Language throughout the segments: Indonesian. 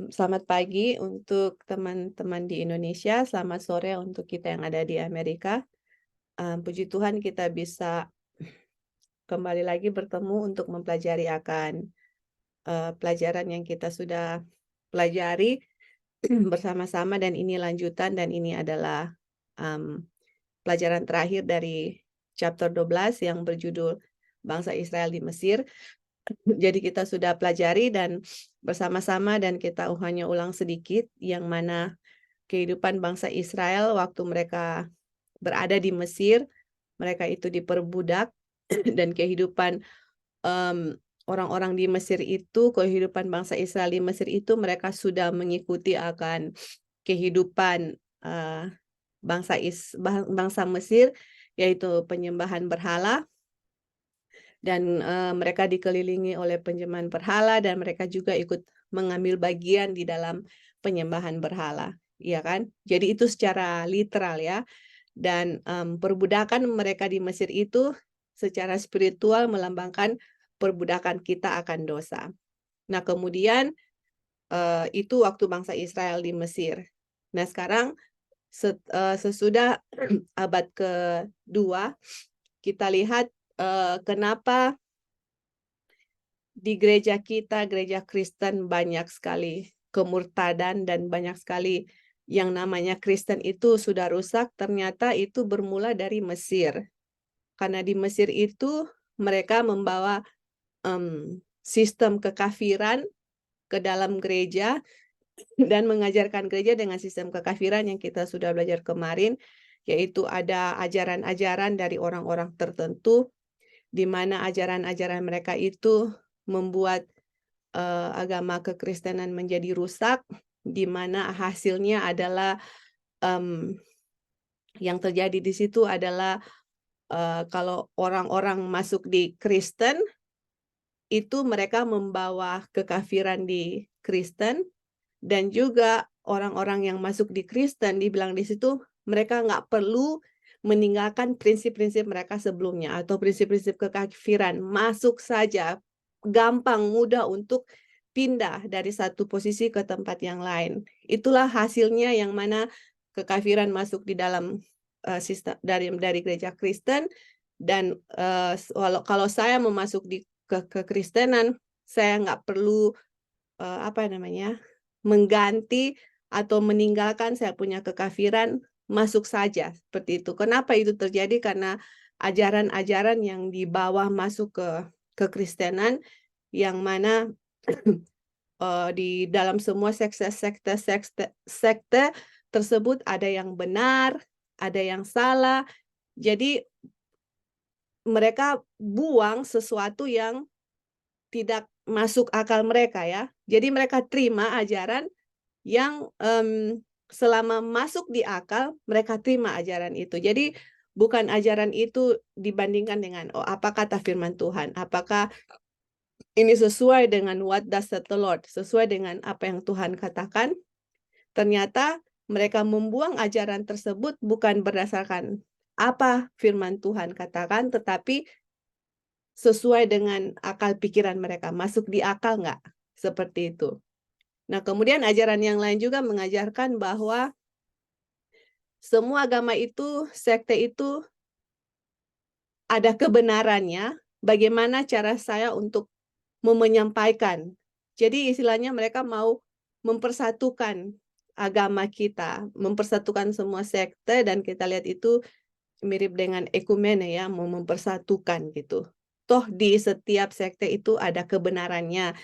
Selamat pagi untuk teman-teman di Indonesia, selamat sore untuk kita yang ada di Amerika. Puji Tuhan kita bisa kembali lagi bertemu untuk mempelajari akan, pelajaran yang kita sudah pelajari bersama-sama dan ini lanjutan dan ini adalah, mmm, pelajaran terakhir dari chapter 12 yang berjudul Bangsa Israel di Mesir. Jadi kita sudah pelajari dan bersama-sama dan kita hanya ulang sedikit yang mana kehidupan bangsa Israel waktu mereka berada di Mesir, mereka itu diperbudak dan kehidupan, mmm, orang-orang di Mesir itu, kehidupan bangsa Israel di Mesir itu mereka sudah mengikuti akan kehidupan, bangsa Mesir, yaitu penyembahan berhala dan, mereka dikelilingi oleh penyembahan berhala dan mereka juga ikut mengambil bagian di dalam penyembahan berhala, iya kan? Jadi itu secara literal ya. Dan, perbudakan mereka di Mesir itu secara spiritual melambangkan perbudakan kita akan dosa. Nah kemudian, itu waktu bangsa Israel di Mesir. Nah sekarang sesudah abad kedua kita lihat, kenapa di gereja kita, gereja Kristen banyak sekali kemurtadan dan banyak sekali yang namanya Kristen itu sudah rusak, ternyata itu bermula dari Mesir. Karena di Mesir itu mereka membawa, sistem kekafiran ke dalam gereja dan mengajarkan gereja dengan sistem kekafiran yang kita sudah belajar kemarin, yaitu ada ajaran-ajaran dari orang-orang tertentu, di mana ajaran-ajaran mereka itu membuat, agama kekristenan menjadi rusak, di mana hasilnya adalah, mmm, yang terjadi di situ adalah, kalau orang-orang masuk di Kristen, itu mereka membawa kekafiran di Kristen, dan juga orang-orang yang masuk di Kristen dibilang di situ, mereka nggak perlu meninggalkan prinsip-prinsip mereka sebelumnya atau prinsip-prinsip kekafiran, masuk saja, gampang, mudah untuk pindah dari satu posisi ke tempat yang lain. Itulah hasilnya yang mana kekafiran masuk di dalam, dari gereja Kristen dan, kalau saya mau masuk di kekristenan, saya nggak perlu, apa namanya, mengganti atau meninggalkan saya punya kekafiran, masuk saja, seperti itu. Kenapa itu terjadi? Karena ajaran-ajaran yang dibawa masuk ke kekristenan, yang mana, di dalam semua sekte tersebut ada yang benar, ada yang salah. Jadi mereka buang sesuatu yang tidak masuk akal mereka ya. Jadi mereka terima ajaran yang, selama masuk di akal, mereka terima ajaran itu. Jadi bukan ajaran itu dibandingkan dengan, "Oh, apa kata firman Tuhan? Apakah ini sesuai dengan what does the Lord?" Sesuai dengan apa yang Tuhan katakan. Ternyata mereka membuang ajaran tersebut bukan berdasarkan apa firman Tuhan katakan, tetapi sesuai dengan akal pikiran mereka, masuk di akal nggak? Seperti itu. Nah, kemudian ajaran yang lain juga mengajarkan bahwa semua agama itu, sekte itu ada kebenarannya, bagaimana cara saya untuk menyampaikan. Jadi istilahnya mereka mau mempersatukan agama kita, mempersatukan semua sekte dan kita lihat itu mirip dengan ekumene ya, mau mempersatukan gitu. Toh di setiap sekte itu ada kebenarannya.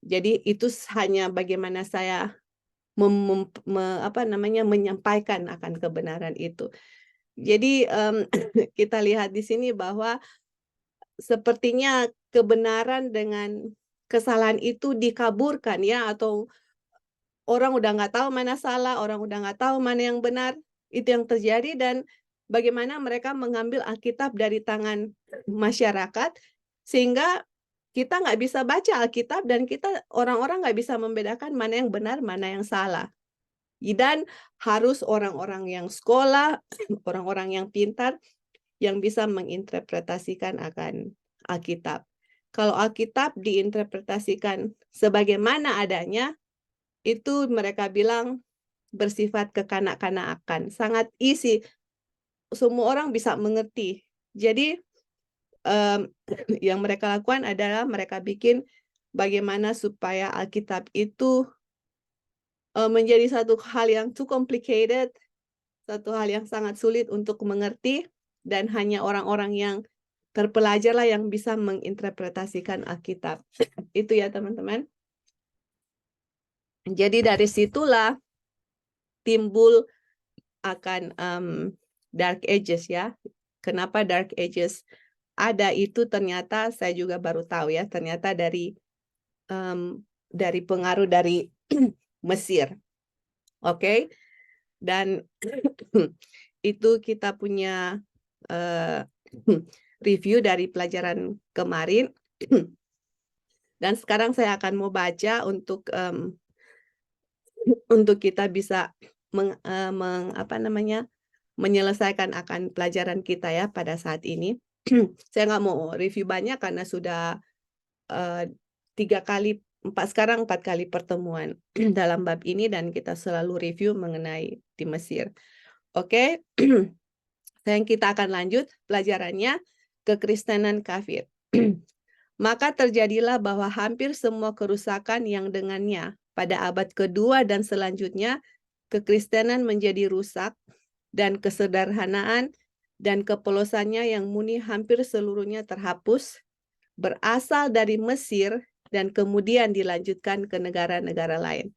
Jadi itu hanya bagaimana saya apa namanya, menyampaikan akan kebenaran itu. Jadi, kita lihat di sini bahwa sepertinya kebenaran dengan kesalahan itu dikaburkan ya, atau orang udah nggak tahu mana salah, orang udah nggak tahu mana yang benar, itu yang terjadi dan bagaimana mereka mengambil Alkitab dari tangan masyarakat, sehingga kita nggak bisa baca Alkitab dan orang-orang nggak bisa membedakan mana yang benar, mana yang salah. Dan harus orang-orang yang sekolah, orang-orang yang pintar, yang bisa menginterpretasikan akan Alkitab. Kalau Alkitab diinterpretasikan sebagaimana adanya, itu mereka bilang bersifat kekanak-kanakan, sangat easy, semua orang bisa mengerti. Jadi yang mereka lakukan adalah mereka bikin bagaimana supaya Alkitab itu menjadi satu hal yang too complicated, satu hal yang sangat sulit untuk mengerti, dan hanya orang-orang yang terpelajarlah yang bisa menginterpretasikan Alkitab. Itu ya teman-teman. Jadi dari situlah timbul akan Dark Ages ya. Kenapa Dark Ages ada itu ternyata saya juga baru tahu ya, ternyata dari pengaruh dari Mesir. Oke. Dan itu kita punya review dari pelajaran kemarin. Dan sekarang saya akan mau baca untuk kita bisa menyelesaikan akan pelajaran kita ya pada saat ini. Saya nggak mau review banyak karena sudah 4 kali pertemuan dalam bab ini dan kita selalu review mengenai di Mesir. Oke. Dan kita akan lanjut pelajarannya, kekristenan kafir. Maka terjadilah bahwa hampir semua kerusakan yang dengannya pada abad kedua dan selanjutnya kekristenan menjadi rusak dan kesederhanaan dan kepolosannya yang murni hampir seluruhnya terhapus, berasal dari Mesir dan kemudian dilanjutkan ke negara-negara lain.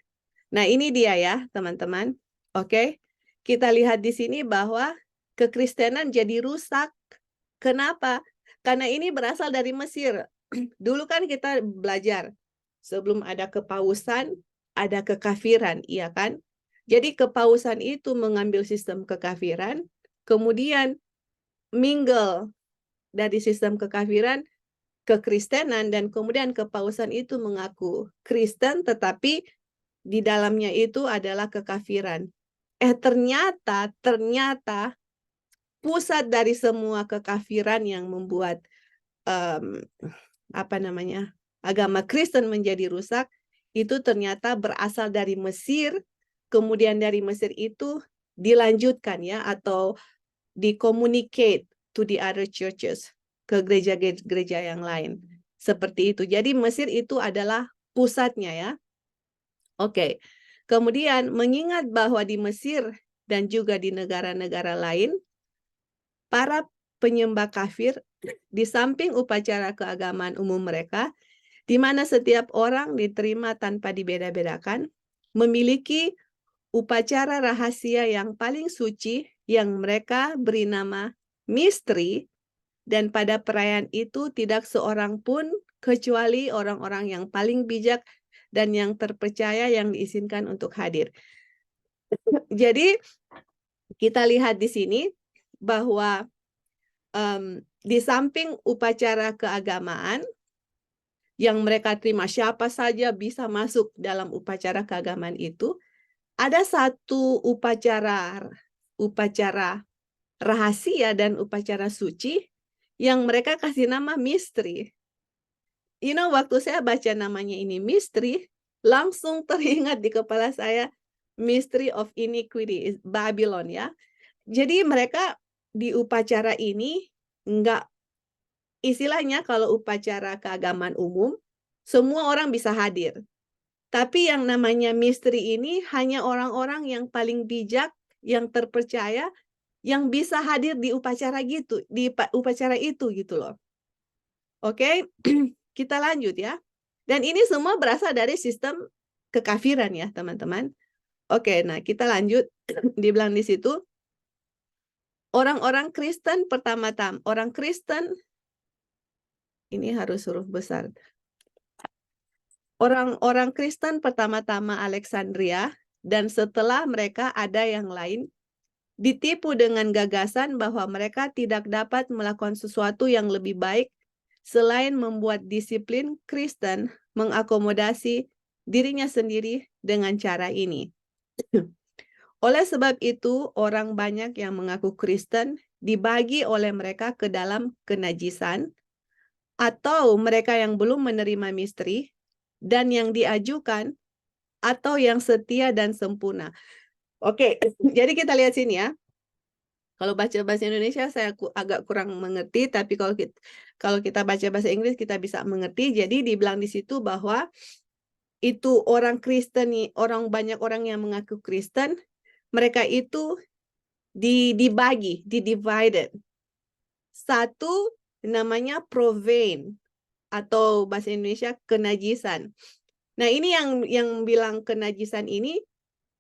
Nah, ini dia ya, teman-teman. Oke. Kita lihat di sini bahwa kekristenan jadi rusak. Kenapa? Karena ini berasal dari Mesir. Dulu kan kita belajar, sebelum ada kepausan, ada kekafiran, iya kan? Jadi kepausan itu mengambil sistem kekafiran, kemudian mingle dari sistem kekafiran kekristenan, dan kemudian kepausan itu mengaku Kristen, tetapi di dalamnya itu adalah kekafiran. Ternyata pusat dari semua kekafiran yang membuat agama Kristen menjadi rusak itu ternyata berasal dari Mesir, kemudian dari Mesir itu dilanjutkan ya atau di-communicate to the other churches, ke gereja-gereja yang lain. Seperti itu. Jadi Mesir itu adalah pusatnya ya. Oke. Kemudian mengingat bahwa di Mesir dan juga di negara-negara lain, para penyembah kafir di samping upacara keagamaan umum mereka, di mana setiap orang diterima tanpa dibeda-bedakan, memiliki upacara rahasia yang paling suci yang mereka beri nama misteri, dan pada perayaan itu tidak seorang pun kecuali orang-orang yang paling bijak dan yang terpercaya yang diizinkan untuk hadir. Jadi kita lihat di sini bahwa di samping upacara keagamaan yang mereka terima, siapa saja bisa masuk dalam upacara keagamaan itu, ada satu upacara rahasia dan upacara suci yang mereka kasih nama misteri. Waktu saya baca namanya ini misteri, langsung teringat di kepala saya Mystery of Iniquity, Babylon ya. Jadi mereka di upacara ini enggak, istilahnya kalau upacara keagamaan umum, semua orang bisa hadir. Tapi yang namanya misteri ini hanya orang-orang yang paling bijak, yang terpercaya, yang bisa hadir di upacara itu gitu loh. Oke, kita lanjut ya. Dan ini semua berasal dari sistem kekafiran ya, teman-teman. Oke, nah kita lanjut. Dibilang di situ, orang-orang Kristen orang Kristen, ini harus huruf besar. Orang-orang Kristen pertama-tama Alexandria, dan setelah mereka ada yang lain, ditipu dengan gagasan bahwa mereka tidak dapat melakukan sesuatu yang lebih baik selain membuat disiplin Kristen mengakomodasi dirinya sendiri dengan cara ini. Oleh sebab itu, orang banyak yang mengaku Kristen dibagi oleh mereka ke dalam kenajisan, atau mereka yang belum menerima misteri, dan yang diajukan atau yang setia dan sempurna. Oke, jadi kita lihat sini ya. Kalau baca bahasa Indonesia saya agak kurang mengerti, tapi kalau kita baca bahasa Inggris kita bisa mengerti. Jadi dibilang di situ bahwa itu orang Kristen nih, banyak orang yang mengaku Kristen, mereka itu dibagi, divided. Satu namanya profane atau bahasa Indonesia kenajisan. Nah, ini yang bilang kenajisan ini,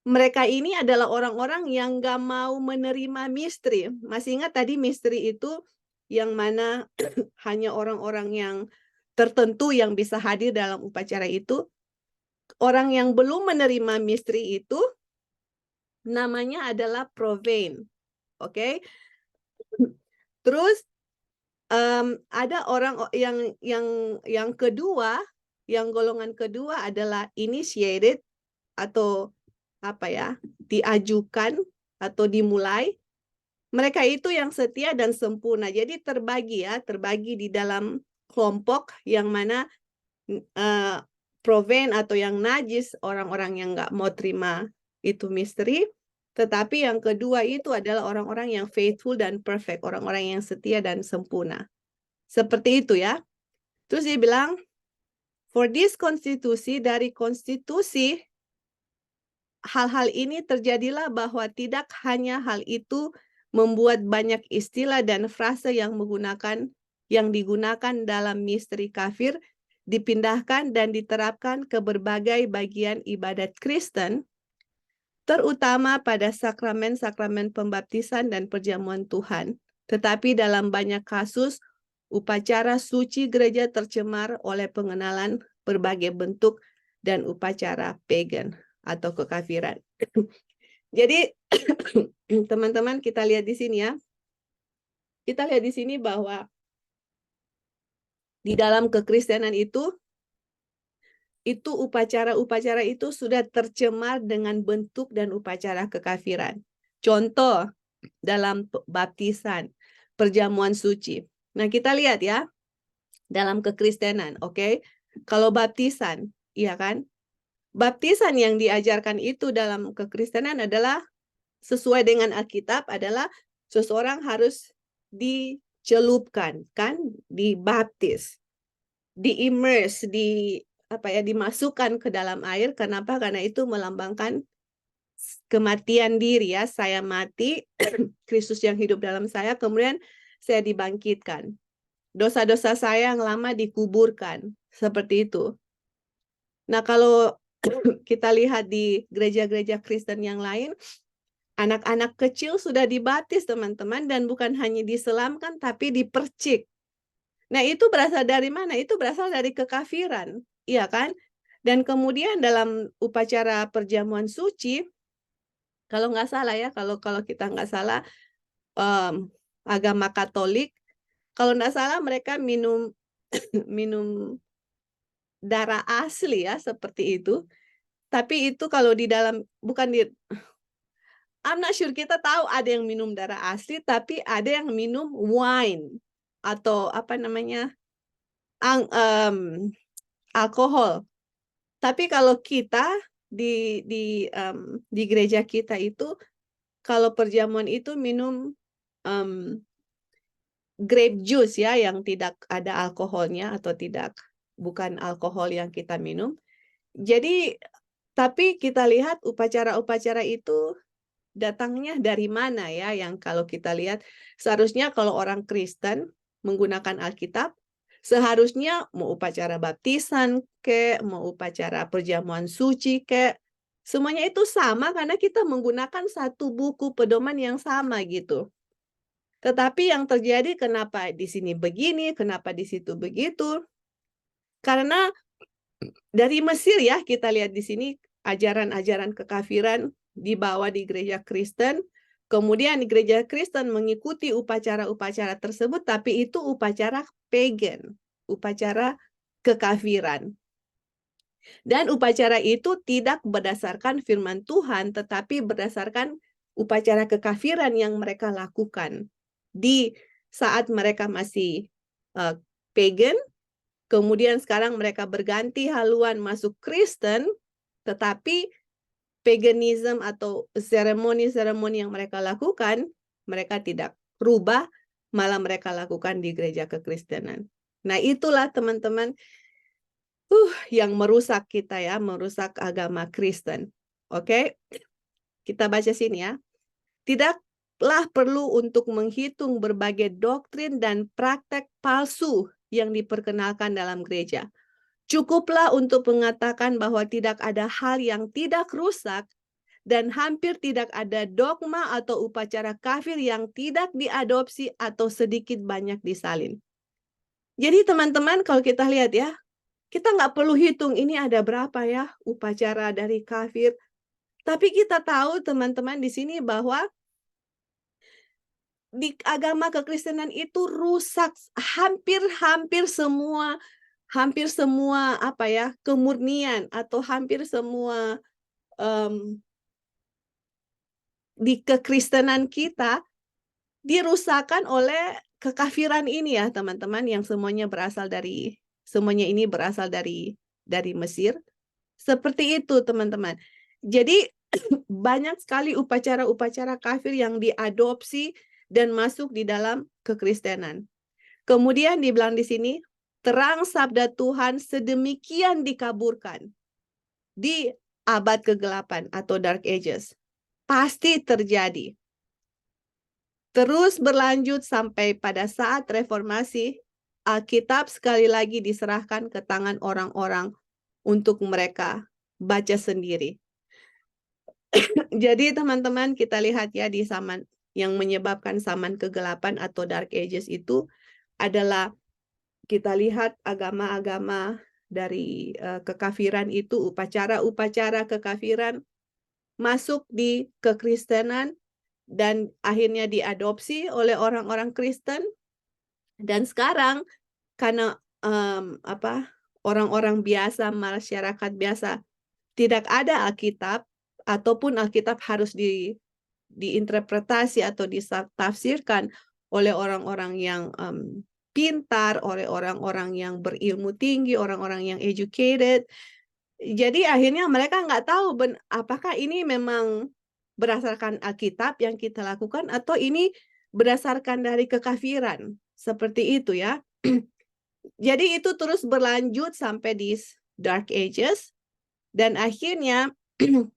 mereka ini adalah orang-orang yang nggak mau menerima misteri. Masih ingat tadi misteri itu yang mana hanya orang-orang yang tertentu yang bisa hadir dalam upacara itu. Orang yang belum menerima misteri itu namanya adalah profane. Oke? Terus ada orang yang kedua, yang golongan kedua adalah initiated atau apa ya, diajukan atau dimulai. Mereka itu yang setia dan sempurna. Jadi terbagi di dalam kelompok yang mana profane atau yang najis, orang-orang yang nggak mau terima itu misteri. Tetapi yang kedua itu adalah orang-orang yang faithful dan perfect, orang-orang yang setia dan sempurna. Seperti itu ya. Terus dia bilang, for this konstitusi, dari konstitusi, hal-hal ini terjadilah bahwa tidak hanya hal itu membuat banyak istilah dan frase yang digunakan dalam misteri kafir, dipindahkan dan diterapkan ke berbagai bagian ibadat Kristen, terutama pada sakramen-sakramen pembaptisan dan perjamuan Tuhan. Tetapi dalam banyak kasus, upacara suci gereja tercemar oleh pengenalan berbagai bentuk dan upacara pagan atau kekafiran. Jadi, teman-teman kita lihat di sini ya. Kita lihat di sini bahwa di dalam kekristenan itu upacara-upacara itu sudah tercemar dengan bentuk dan upacara kekafiran. Contoh, dalam baptisan, perjamuan suci. Nah, kita lihat ya, dalam kekristenan, oke? Kalau baptisan, iya kan? Baptisan yang diajarkan itu dalam kekristenan adalah sesuai dengan Alkitab adalah seseorang harus dicelupkan, kan? Dibaptis, di-immerse, dimasukkan ke dalam air. Kenapa? Karena itu melambangkan kematian diri ya. Saya mati, Kristus yang hidup dalam saya, kemudian saya dibangkitkan. Dosa-dosa saya yang lama dikuburkan. Seperti itu. Nah, kalau kita lihat di gereja-gereja Kristen yang lain, anak-anak kecil sudah dibaptis, teman-teman, dan bukan hanya diselamkan, tapi dipercik. Nah, itu berasal dari mana? Itu berasal dari kekafiran, iya kan? Dan kemudian dalam upacara perjamuan suci, kalau nggak salah ya, kalau kita nggak salah, agama Katolik, kalau nggak salah mereka minum minum darah asli ya, seperti itu. Tapi itu kalau di dalam, bukan di, I'm not sure, kita tahu ada yang minum darah asli, tapi ada yang minum wine atau apa namanya, alkohol. Tapi kalau kita di gereja kita itu, kalau perjamuan itu minum grape juice ya, yang tidak ada alkoholnya atau bukan alkohol yang kita minum. Jadi, tapi kita lihat upacara-upacara itu datangnya dari mana ya, yang kalau kita lihat seharusnya kalau orang Kristen menggunakan Alkitab, seharusnya mau upacara baptisan mau upacara perjamuan suci semuanya itu sama karena kita menggunakan satu buku pedoman yang sama gitu. Tetapi yang terjadi, kenapa di sini begini, kenapa di situ begitu? Karena dari Mesir ya, kita lihat di sini ajaran-ajaran kekafiran dibawa di gereja Kristen. Kemudian di gereja Kristen mengikuti upacara-upacara tersebut, tapi itu upacara pagan, upacara kekafiran. Dan upacara itu tidak berdasarkan firman Tuhan, tetapi berdasarkan upacara kekafiran yang mereka lakukan. Di saat mereka masih pagan, kemudian sekarang mereka berganti haluan masuk Kristen, Tetapi paganism atau seremoni-seremoni yang mereka lakukan, mereka tidak rubah, malah mereka lakukan di gereja kekristenan. Nah, itulah teman-teman yang merusak kita ya, merusak agama Kristen. Oke, kita baca sini ya. Tidaklah perlu untuk menghitung berbagai doktrin dan praktek palsu yang diperkenalkan dalam gereja. Cukuplah untuk mengatakan bahwa tidak ada hal yang tidak rusak dan hampir tidak ada dogma atau upacara kafir yang tidak diadopsi atau sedikit banyak disalin. Jadi teman-teman kalau kita lihat ya, kita nggak perlu hitung ini ada berapa ya upacara dari kafir. Tapi kita tahu teman-teman di sini bahwa di agama kekristenan itu rusak hampir semua apa ya kemurnian atau hampir semua di kekristenan kita dirusakkan oleh kekafiran ini ya teman-teman, yang semuanya ini berasal dari Mesir. Seperti itu teman-teman. Jadi banyak sekali upacara-upacara kafir yang diadopsi dan masuk di dalam kekristenan. Kemudian dibilang di sini, terang sabda Tuhan sedemikian dikaburkan di abad kegelapan atau Dark Ages. Pasti terjadi. Terus berlanjut sampai pada saat reformasi, Alkitab sekali lagi diserahkan ke tangan orang-orang untuk mereka baca sendiri. Jadi teman-teman kita lihat ya di zaman yang menyebabkan zaman kegelapan atau Dark Ages itu adalah kita lihat agama-agama dari kekafiran itu, upacara-upacara kekafiran masuk di kekristenan dan akhirnya diadopsi oleh orang-orang Kristen. Dan sekarang karena orang-orang biasa, masyarakat biasa tidak ada Alkitab, ataupun Alkitab harus diinterpretasi atau ditafsirkan oleh orang-orang yang pintar, oleh orang-orang yang berilmu tinggi, orang-orang yang educated. Jadi akhirnya mereka nggak tahu apakah ini memang berdasarkan Alkitab yang kita lakukan atau ini berdasarkan dari kekafiran. Seperti itu ya. Jadi itu terus berlanjut sampai di Dark Ages dan akhirnya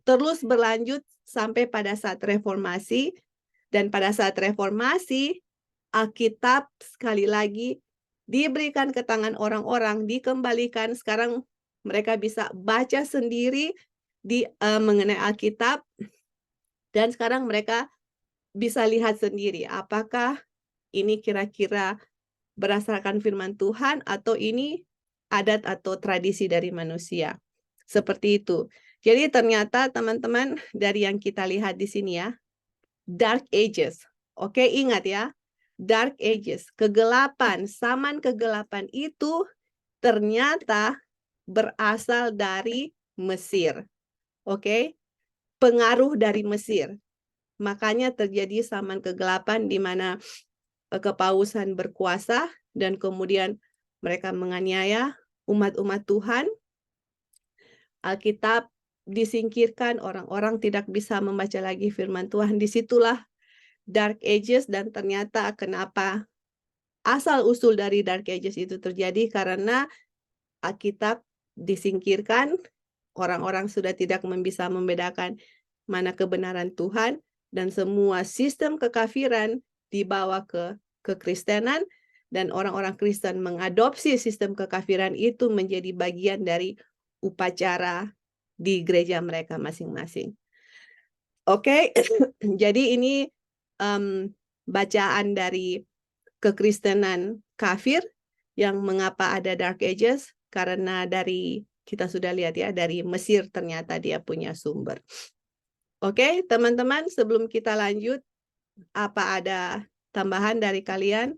terus berlanjut sampai pada saat reformasi. Dan pada saat reformasi, Alkitab sekali lagi diberikan ke tangan orang-orang, dikembalikan. Sekarang mereka bisa baca sendiri mengenai Alkitab. Dan sekarang mereka bisa lihat sendiri apakah ini kira-kira berdasarkan firman Tuhan atau ini adat atau tradisi dari manusia. Seperti itu. Jadi ternyata teman-teman dari yang kita lihat di sini ya, Dark Ages. Oke, ingat ya. Dark Ages, kegelapan, zaman kegelapan itu ternyata berasal dari Mesir. Oke? Pengaruh dari Mesir. Makanya terjadi zaman kegelapan di mana kepausan berkuasa dan kemudian mereka menganiaya umat-umat Tuhan. Alkitab disingkirkan, orang-orang tidak bisa membaca lagi firman Tuhan. Disitulah Dark Ages, dan ternyata kenapa asal-usul dari Dark Ages itu terjadi karena Alkitab disingkirkan, orang-orang sudah tidak bisa membedakan mana kebenaran Tuhan, dan semua sistem kekafiran dibawa ke kekristenan, dan orang-orang Kristen mengadopsi sistem kekafiran itu menjadi bagian dari upacara di gereja mereka masing-masing. Oke, jadi ini bacaan dari kekristenan kafir yang mengapa ada Dark Ages, karena dari kita sudah lihat ya, dari Mesir ternyata dia punya sumber. Oke, teman-teman, sebelum kita lanjut, apa ada tambahan dari kalian?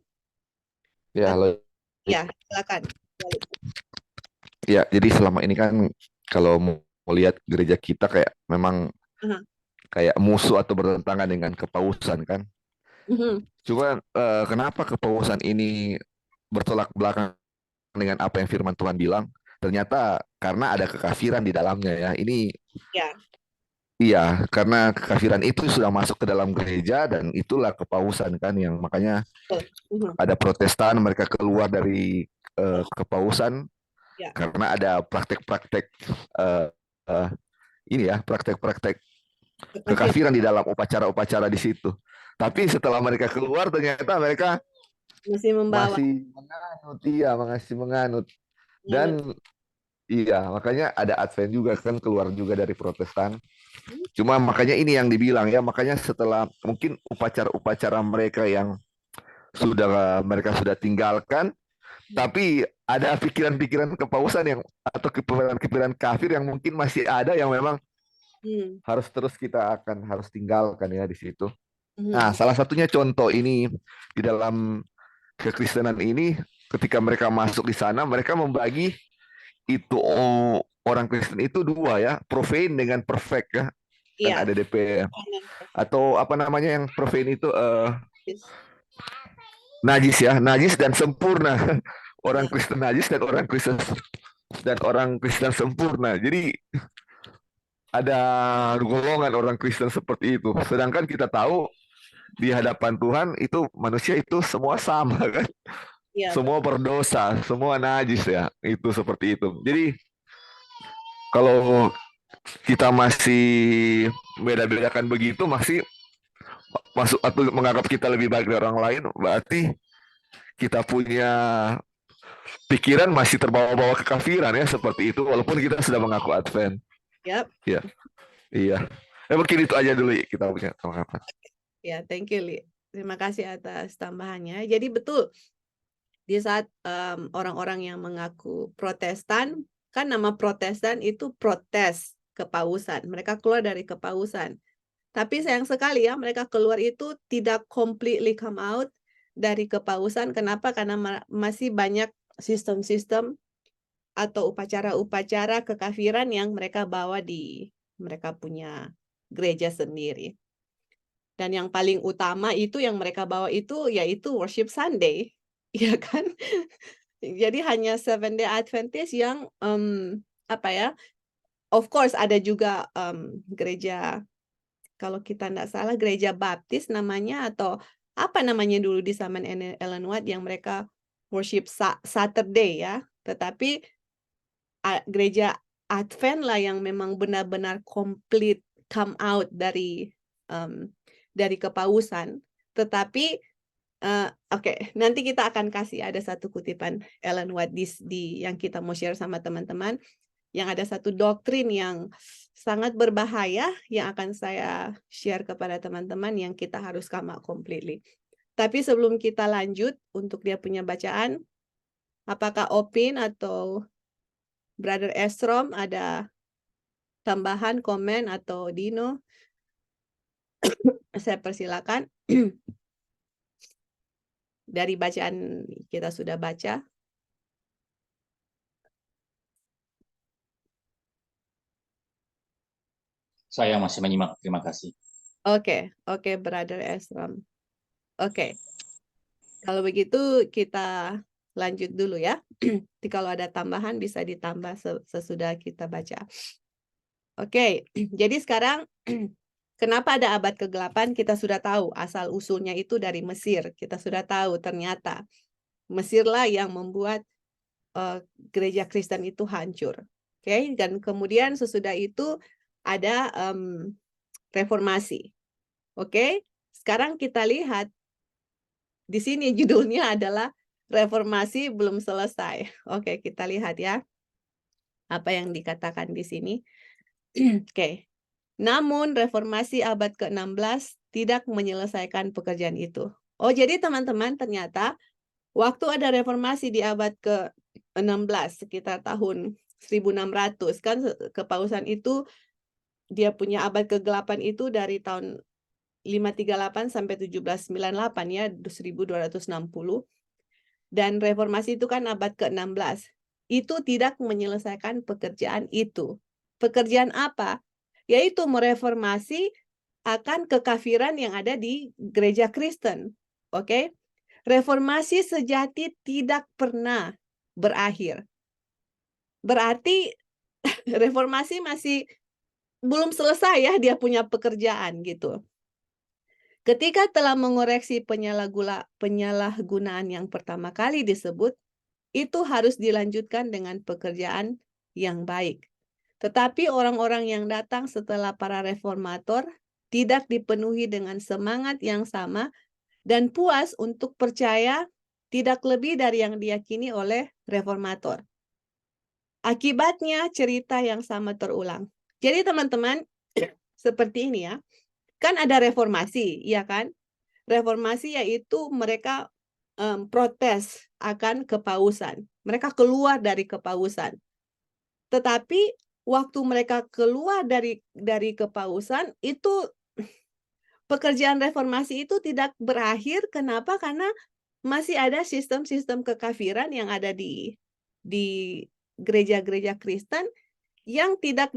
Ya, halo. Ya, silakan. Ya, jadi selama ini kan kalau mau lihat gereja kita kayak memang kayak musuh atau bertentangan dengan kepausan kan. Cuma kenapa kepausan ini bertolak belakang dengan apa yang firman Tuhan bilang? ternyata karena ada kekafiran di dalamnya ya. Ini Ya. iya, karena kekafiran itu sudah masuk ke dalam gereja dan itulah kepausan kan yang makanya ada Protestan mereka keluar dari kepausan Ya. karena ada praktek-praktek uh, uh, ini ya, praktek-praktek kekafiran di dalam upacara-upacara di situ. Tapi setelah mereka keluar ternyata mereka masih membawa. masih menganut, iya, masih menganut. Dan iya, makanya ada Advent juga kan keluar juga dari Protestan. Cuma makanya ini yang dibilang ya, makanya setelah mungkin upacara-upacara mereka yang mereka sudah tinggalkan, tapi ada pikiran-pikiran kepausan yang atau kepikiran-kepikiran kafir yang mungkin masih ada yang memang harus tinggalkan ya di situ. Nah, salah satunya contoh ini di dalam kekristenan ini ketika mereka masuk di sana mereka membagi itu orang Kristen itu dua ya, profane dengan perfect ya. Kan Iya. ada DP atau apa namanya yang profane itu najis ya, najis dan sempurna. Orang Kristen najis dan orang Kristen sempurna. Jadi ada golongan orang Kristen seperti itu. Sedangkan kita tahu di hadapan Tuhan itu manusia itu semua sama kan. Ya, semua berdosa, semua najis ya. Itu seperti itu. Jadi kalau kita masih beda-bedakan begitu masih masuk atau menganggap kita lebih baik dari orang lain, berarti kita punya pikiran masih terbawa-bawa kekafiran ya seperti itu walaupun kita sudah mengaku Advent. Yep. Ya. Iya. Mungkin itu aja dulu kita punya tanggapan. Ya, thank you, Li. Terima kasih atas tambahannya. Jadi betul, di saat orang-orang yang mengaku Protestan, kan nama Protestan itu protes kepausan. Mereka keluar dari kepausan. Tapi sayang sekali ya, mereka keluar itu tidak completely come out dari kepausan. Kenapa? Karena masih banyak sistem-sistem atau upacara-upacara kekafiran yang mereka bawa di mereka punya gereja sendiri. Dan yang paling utama itu yang mereka bawa itu yaitu Worship Sunday. Ya kan? Jadi hanya Seventh Day Adventist yang apa ya? Of course ada juga gereja, kalau kita tidak salah gereja Baptis namanya atau apa namanya dulu di zaman Ellen White yang mereka worship Saturday ya. Tetapi gereja Advent lah yang memang benar-benar komplit come out dari kepausan. Tetapi Oke, nanti kita akan kasih ada satu kutipan Ellen White di yang kita mau share sama teman-teman, yang ada satu doktrin yang sangat berbahaya yang akan saya share kepada teman-teman yang kita harus come out completely. Tapi sebelum kita lanjut untuk dia punya bacaan, apakah Opin atau Brother Estrom ada tambahan, komen, atau Dino? Saya persilakan. Dari bacaan kita sudah baca. Saya masih menyimak, terima kasih. Oke, Brother Estrom. Oke. Kalau begitu kita lanjut dulu ya. Jadi kalau ada tambahan bisa ditambah sesudah kita baca. Oke, jadi sekarang kenapa ada abad ke-8? Kita sudah tahu asal usulnya itu dari Mesir. Kita sudah tahu ternyata Mesirlah yang membuat gereja Kristen itu hancur. Oke, dan kemudian sesudah itu ada reformasi. Oke, sekarang kita lihat di sini judulnya adalah reformasi belum selesai. Oke, kita lihat ya apa yang dikatakan di sini. Oke. Namun reformasi abad ke-16 tidak menyelesaikan pekerjaan itu. Oh, jadi teman-teman ternyata waktu ada reformasi di abad ke-16 sekitar tahun 1600 kan kepausan itu dia punya abad ke-8 itu dari tahun 538 sampai 1798 ya, 1260. Dan reformasi itu kan abad ke-16. Itu tidak menyelesaikan pekerjaan itu. Pekerjaan apa? Yaitu mereformasi akan kekafiran yang ada di gereja Kristen. Oke? Reformasi sejati tidak pernah berakhir. berarti reformasi masih belum selesai ya dia punya pekerjaan gitu. Ketika telah mengoreksi penyalahgunaan yang pertama kali disebut, itu harus dilanjutkan dengan pekerjaan yang baik. Tetapi orang-orang yang datang setelah para reformator tidak dipenuhi dengan semangat yang sama dan puas untuk percaya tidak lebih dari yang diyakini oleh reformator. Akibatnya cerita yang sama terulang. Jadi teman-teman, seperti ini ya. Kan ada reformasi, ya kan? Reformasi yaitu mereka protes akan kepausan. Mereka keluar dari kepausan. Tetapi waktu mereka keluar dari kepausan, itu pekerjaan reformasi itu tidak berakhir. Kenapa? Karena masih ada sistem-sistem kekafiran yang ada di gereja-gereja Kristen yang tidak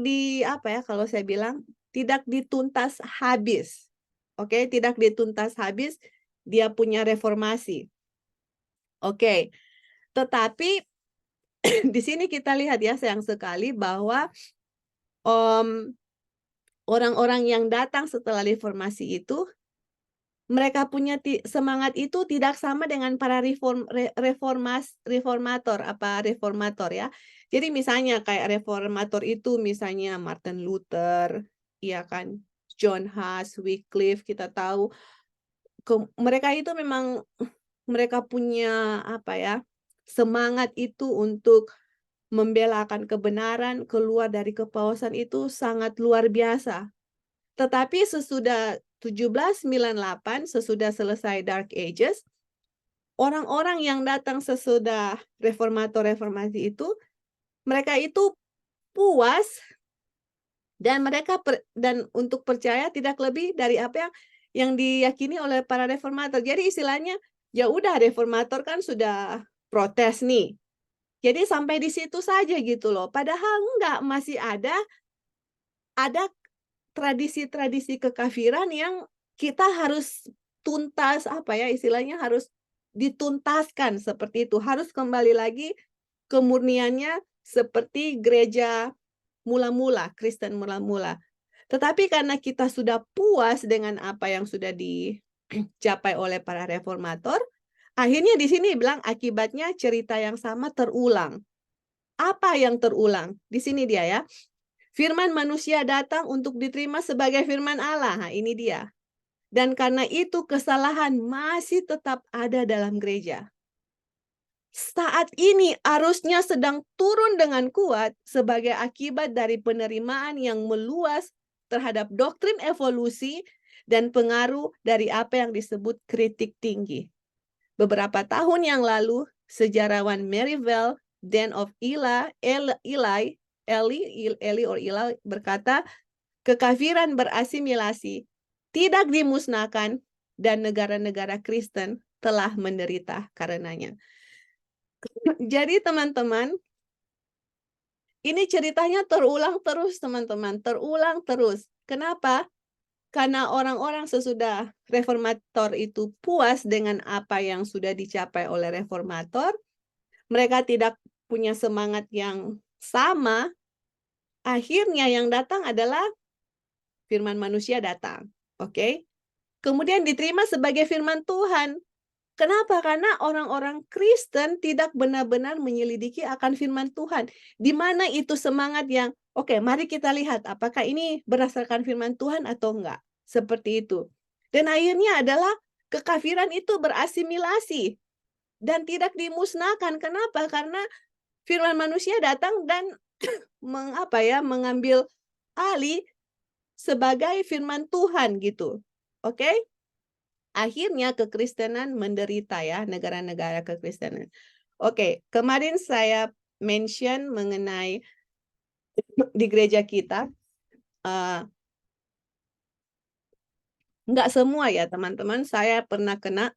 kalau saya bilang tidak dituntas habis. Oke, tidak dituntas habis, dia punya reformasi. Oke. Tetapi di sini kita lihat ya sayang sekali bahwa orang-orang yang datang setelah reformasi itu mereka punya semangat itu tidak sama dengan para reformator ya. Jadi misalnya kayak reformator itu misalnya Martin Luther, ya kan, John Huss, Wycliffe, kita tahu mereka itu memang mereka punya semangat itu untuk membelakan kebenaran, keluar dari kepausan itu sangat luar biasa. Tetapi sesudah 1798, sesudah selesai Dark Ages, orang-orang yang datang sesudah reformasi itu, mereka itu puas dan dan untuk percaya tidak lebih dari apa yang diyakini oleh para reformator. Jadi istilahnya, ya udah reformator kan sudah protes nih. Jadi sampai di situ saja gitu loh. Padahal enggak, masih ada tradisi-tradisi kekafiran yang kita harus tuntas, istilahnya harus dituntaskan seperti itu. Harus kembali lagi kemurniannya seperti gereja mula-mula, Kristen mula-mula. Tetapi karena kita sudah puas dengan apa yang sudah dicapai oleh para reformator, akhirnya di sini bilang akibatnya cerita yang sama terulang. Apa yang terulang? Di sini dia ya. Firman manusia datang untuk diterima sebagai firman Allah. Nah, ini dia. Dan karena itu kesalahan masih tetap ada dalam gereja. Saat ini arusnya sedang turun dengan kuat sebagai akibat dari penerimaan yang meluas terhadap doktrin evolusi dan pengaruh dari apa yang disebut kritik tinggi. Beberapa tahun yang lalu, sejarawan Merivale, Dan of Eli berkata, kekafiran berasimilasi tidak dimusnahkan dan negara-negara Kristen telah menderita karenanya. Jadi teman-teman, ini ceritanya terulang terus teman-teman, terulang terus. Kenapa? Karena orang-orang sesudah reformator itu puas dengan apa yang sudah dicapai oleh reformator, mereka tidak punya semangat yang sama, akhirnya yang datang adalah firman manusia datang. Oke? Kemudian diterima sebagai firman Tuhan. Kenapa? Karena orang-orang Kristen tidak benar-benar menyelidiki akan firman Tuhan. Di mana itu semangat yang, oke, mari kita lihat apakah ini berdasarkan firman Tuhan atau enggak. Seperti itu. Dan akhirnya adalah kekafiran itu berasimilasi dan tidak dimusnahkan. Kenapa? Karena firman manusia datang dan mengambil alih sebagai firman Tuhan gitu. Oke? Akhirnya kekristenan menderita ya, negara-negara kekristenan. Oke, kemarin saya mention mengenai di gereja kita, enggak semua ya teman-teman, saya pernah kena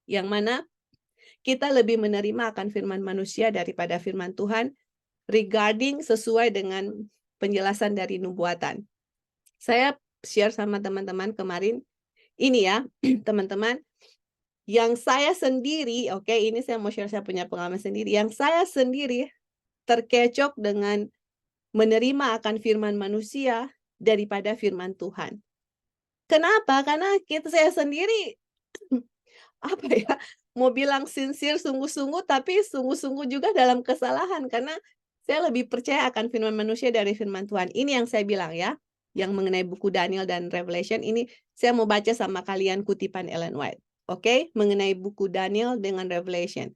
yang mana kita lebih menerima akan firman manusia daripada firman Tuhan regarding sesuai dengan penjelasan dari nubuatan. Saya share sama teman-teman kemarin, ini ya teman-teman, yang saya sendiri, oke, ini saya mau share saya punya pengalaman sendiri, yang saya sendiri terkecoh dengan menerima akan firman manusia daripada firman Tuhan. Kenapa? Karena saya sendiri apa ya, mau bilang sincere, sungguh-sungguh, tapi sungguh-sungguh juga dalam kesalahan, karena saya lebih percaya akan firman manusia dari firman Tuhan. Ini yang saya bilang ya, yang mengenai buku Daniel dan Revelation, ini saya mau baca sama kalian kutipan Ellen White. Oke, mengenai buku Daniel dengan Revelation.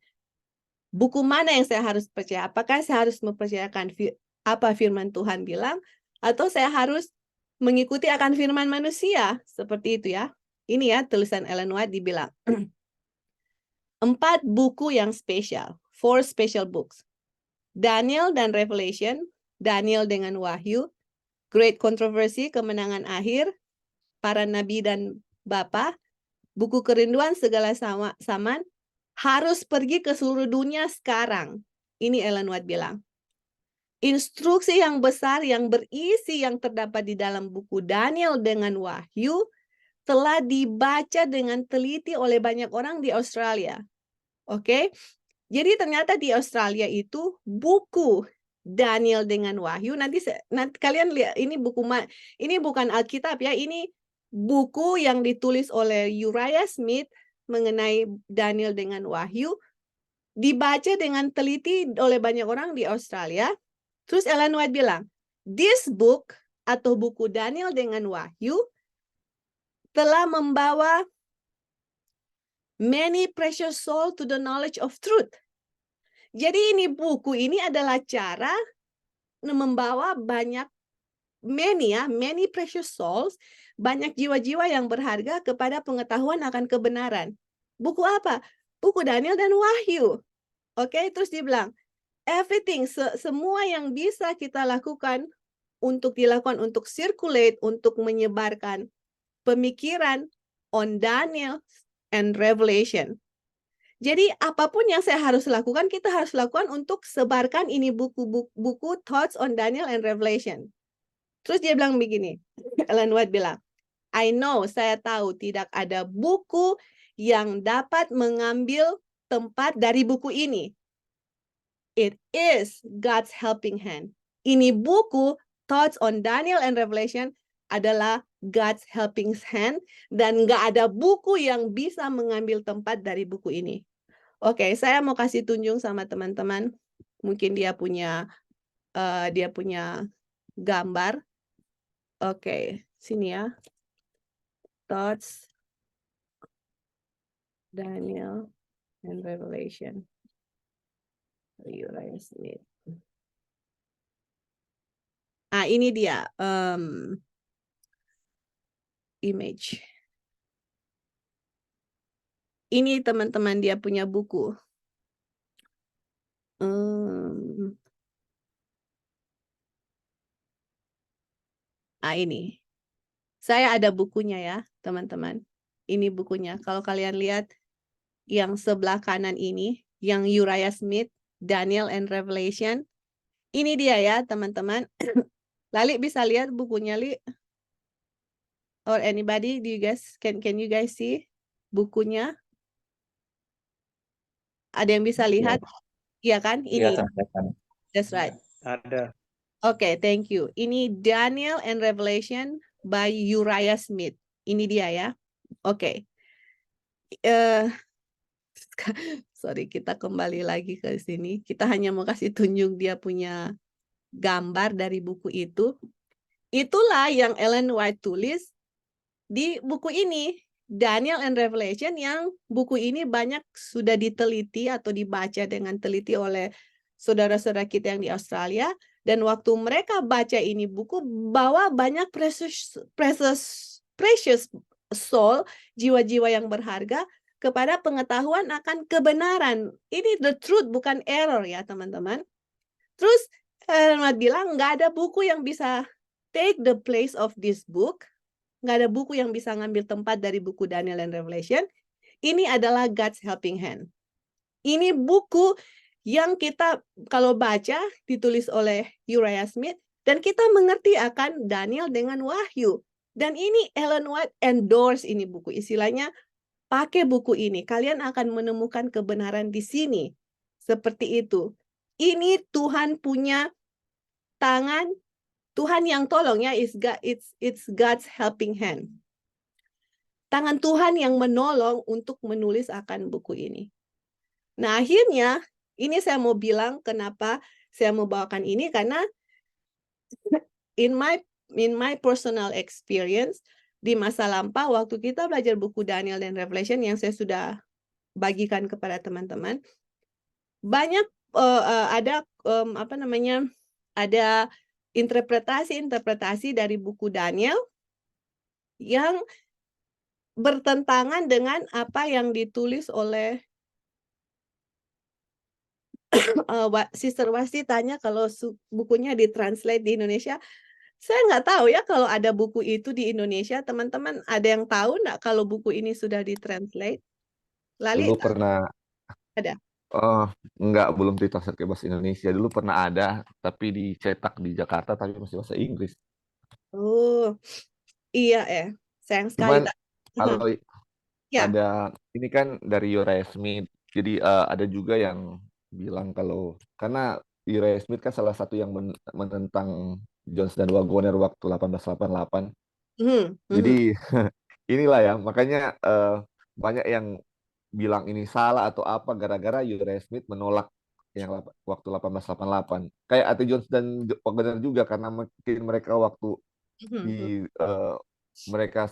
Buku mana yang saya harus percaya? Apakah saya harus mempercayakan apa firman Tuhan bilang, atau saya harus mengikuti akan firman manusia? Seperti itu ya. Ini ya tulisan Ellen White dibilang. 4 buku yang spesial. 4 special books. Daniel dan Revelation. Daniel dengan Wahyu. Great Controversy, kemenangan akhir. Para nabi dan bapa. Buku kerinduan segala zaman. Harus pergi ke seluruh dunia sekarang. Ini Ellen White bilang. Instruksi yang besar yang berisi yang terdapat di dalam buku Daniel dengan Wahyu telah dibaca dengan teliti oleh banyak orang di Australia. Oke. Jadi ternyata di Australia itu buku Daniel dengan Wahyu, nanti kalian lihat, ini ini bukan Alkitab ya, ini buku yang ditulis oleh Uriah Smith mengenai Daniel dengan Wahyu, dibaca dengan teliti oleh banyak orang di Australia. Terus Ellen White bilang, this book atau buku Daniel dengan Wahyu telah membawa many precious souls to the knowledge of truth. Jadi ini buku ini adalah cara membawa banyak many precious souls, banyak jiwa-jiwa yang berharga kepada pengetahuan akan kebenaran. Buku apa? Buku Daniel dan Wahyu. Oke, terus dia bilang, everything, semua yang bisa kita lakukan untuk dilakukan untuk circulate, untuk menyebarkan pemikiran on Daniel and Revelation. Jadi apapun yang saya harus lakukan, kita harus lakukan untuk sebarkan ini buku Thoughts on Daniel and Revelation. Terus dia bilang begini, Ellen White bilang, I know, saya tahu tidak ada buku yang dapat mengambil tempat dari buku ini. It is God's helping hand. Ini buku Thoughts on Daniel and Revelation adalah God's helping hand, dan nggak ada buku yang bisa mengambil tempat dari buku ini. Oke, saya mau kasih tunjuk sama teman-teman. Mungkin dia punya gambar. Oke, sini ya. Thoughts Daniel and Revelation. Uriah Smith. Ini dia image. Ini teman-teman dia punya buku. Ini. Saya ada bukunya ya, teman-teman. Ini bukunya. Kalau kalian lihat yang sebelah kanan ini, yang Uriah Smith, Daniel and Revelation. Ini dia ya, teman-teman. Lali bisa lihat bukunya, Li? Or anybody, do you guys can you guys see bukunya? Ada yang bisa lihat? Iya kan? Ini. That's right. Ada. Oke, thank you. Ini Daniel and Revelation by Uriah Smith. Ini dia ya. Oke. Sorry, kita kembali lagi ke sini. Kita hanya mau kasih tunjuk dia punya gambar dari buku itu. Itulah yang Ellen White tulis di buku ini, Daniel and Revelation, yang buku ini banyak sudah diteliti atau dibaca dengan teliti oleh saudara-saudara kita yang di Australia. Dan waktu mereka baca ini buku, bawa banyak precious soul, jiwa-jiwa yang berharga, kepada pengetahuan akan kebenaran. Ini the truth, bukan error ya teman-teman. Terus Ahmad bilang nggak ada buku yang bisa take the place of this book. Nggak ada buku yang bisa ngambil tempat dari buku Daniel and Revelation. Ini adalah God's helping hand. Ini buku yang kita kalau baca ditulis oleh Uriah Smith, dan kita mengerti akan Daniel dengan Wahyu. Dan ini Ellen White endorse ini buku. Istilahnya, pakai buku ini, kalian akan menemukan kebenaran di sini. Seperti itu. ini Tuhan punya tangan, Tuhan yang tolong ya, it's God's helping hand. Tangan Tuhan yang menolong untuk menulis akan buku ini. Nah, akhirnya ini saya mau bilang kenapa saya mau bawakan ini, karena in my personal experience di masa lampau waktu kita belajar buku Daniel dan Revelation yang saya sudah bagikan kepada teman-teman, banyak ada ada interpretasi dari buku Daniel yang bertentangan dengan apa yang ditulis oleh Sister Wasti tanya kalau bukunya ditranslate di Indonesia. Saya nggak tahu ya kalau ada buku itu di Indonesia. Teman-teman ada yang tahu nggak kalau buku ini sudah ditranslate? Lali Dulu pernah ada? enggak, belum ditranslate ke bahasa Indonesia. Dulu pernah ada, tapi dicetak di Jakarta, tapi masih bahasa Inggris. Oh, iya sayang sekali. Cuman kalau Ya. ada ini kan dari Uriah Smith, jadi ada juga yang bilang kalau karena Uriah Smith kan salah satu yang menentang Jones dan Wagoner waktu 1888. Jadi inilah ya, makanya banyak yang bilang ini salah atau apa gara-gara Uriah Smith menolak yang waktu 1888. Kayak Ate Jones dan Wagoner juga, karena mungkin mereka waktu di mereka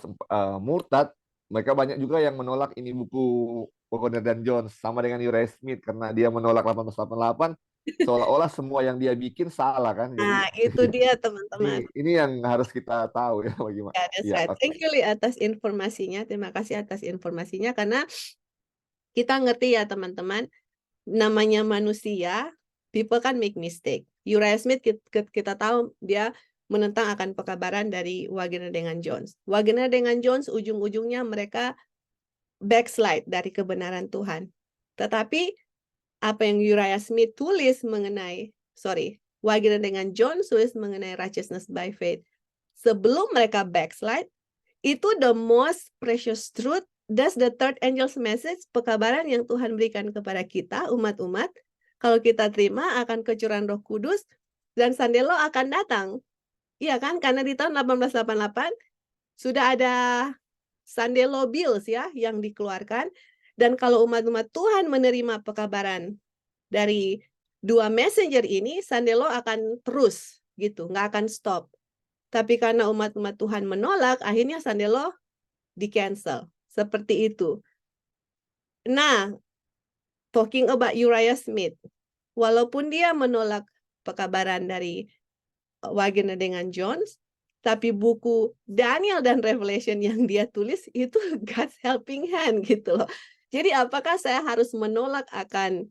murtad, mereka banyak juga yang menolak ini buku Wagoner dan Jones, sama dengan Uriah Smith karena dia menolak 1888, seolah-olah semua yang dia bikin salah kan. Jadi Nah, itu dia teman-teman. ini yang harus kita tahu ya bagaimana. Ya, that's right. Thank you Li atas informasinya. Terima kasih atas informasinya, karena kita ngerti ya teman-teman, namanya manusia, people kan make mistake. Uriah Smith kita tahu dia menentang akan pekabaran dari Wagoner dengan Jones. Wagoner dengan Jones ujung-ujungnya mereka backslide dari kebenaran Tuhan. Tetapi apa yang Uriah Smith tulis mengenai, Wagoner dengan Jones tulis mengenai righteousness by faith, sebelum mereka backslide, itu the most precious truth. That's the third angel's message, pekabaran yang Tuhan berikan kepada kita, umat-umat. Kalau kita terima akan kecurahan Roh Kudus, dan Sandelo akan datang. Iya kan? Karena di tahun 1888 sudah ada Sandelo Bills ya yang dikeluarkan. Dan kalau umat-umat Tuhan menerima pekabaran dari dua messenger ini, Sandelo akan terus gitu, nggak akan stop. Tapi karena umat-umat Tuhan menolak, akhirnya Sandelo di-cancel. Seperti itu. Nah, talking about Uriah Smith, walaupun dia menolak pekabaran dari Wagoner dengan Jones, tapi buku Daniel dan Revelation yang dia tulis itu God's helping hand gitu loh. Jadi apakah saya harus menolak akan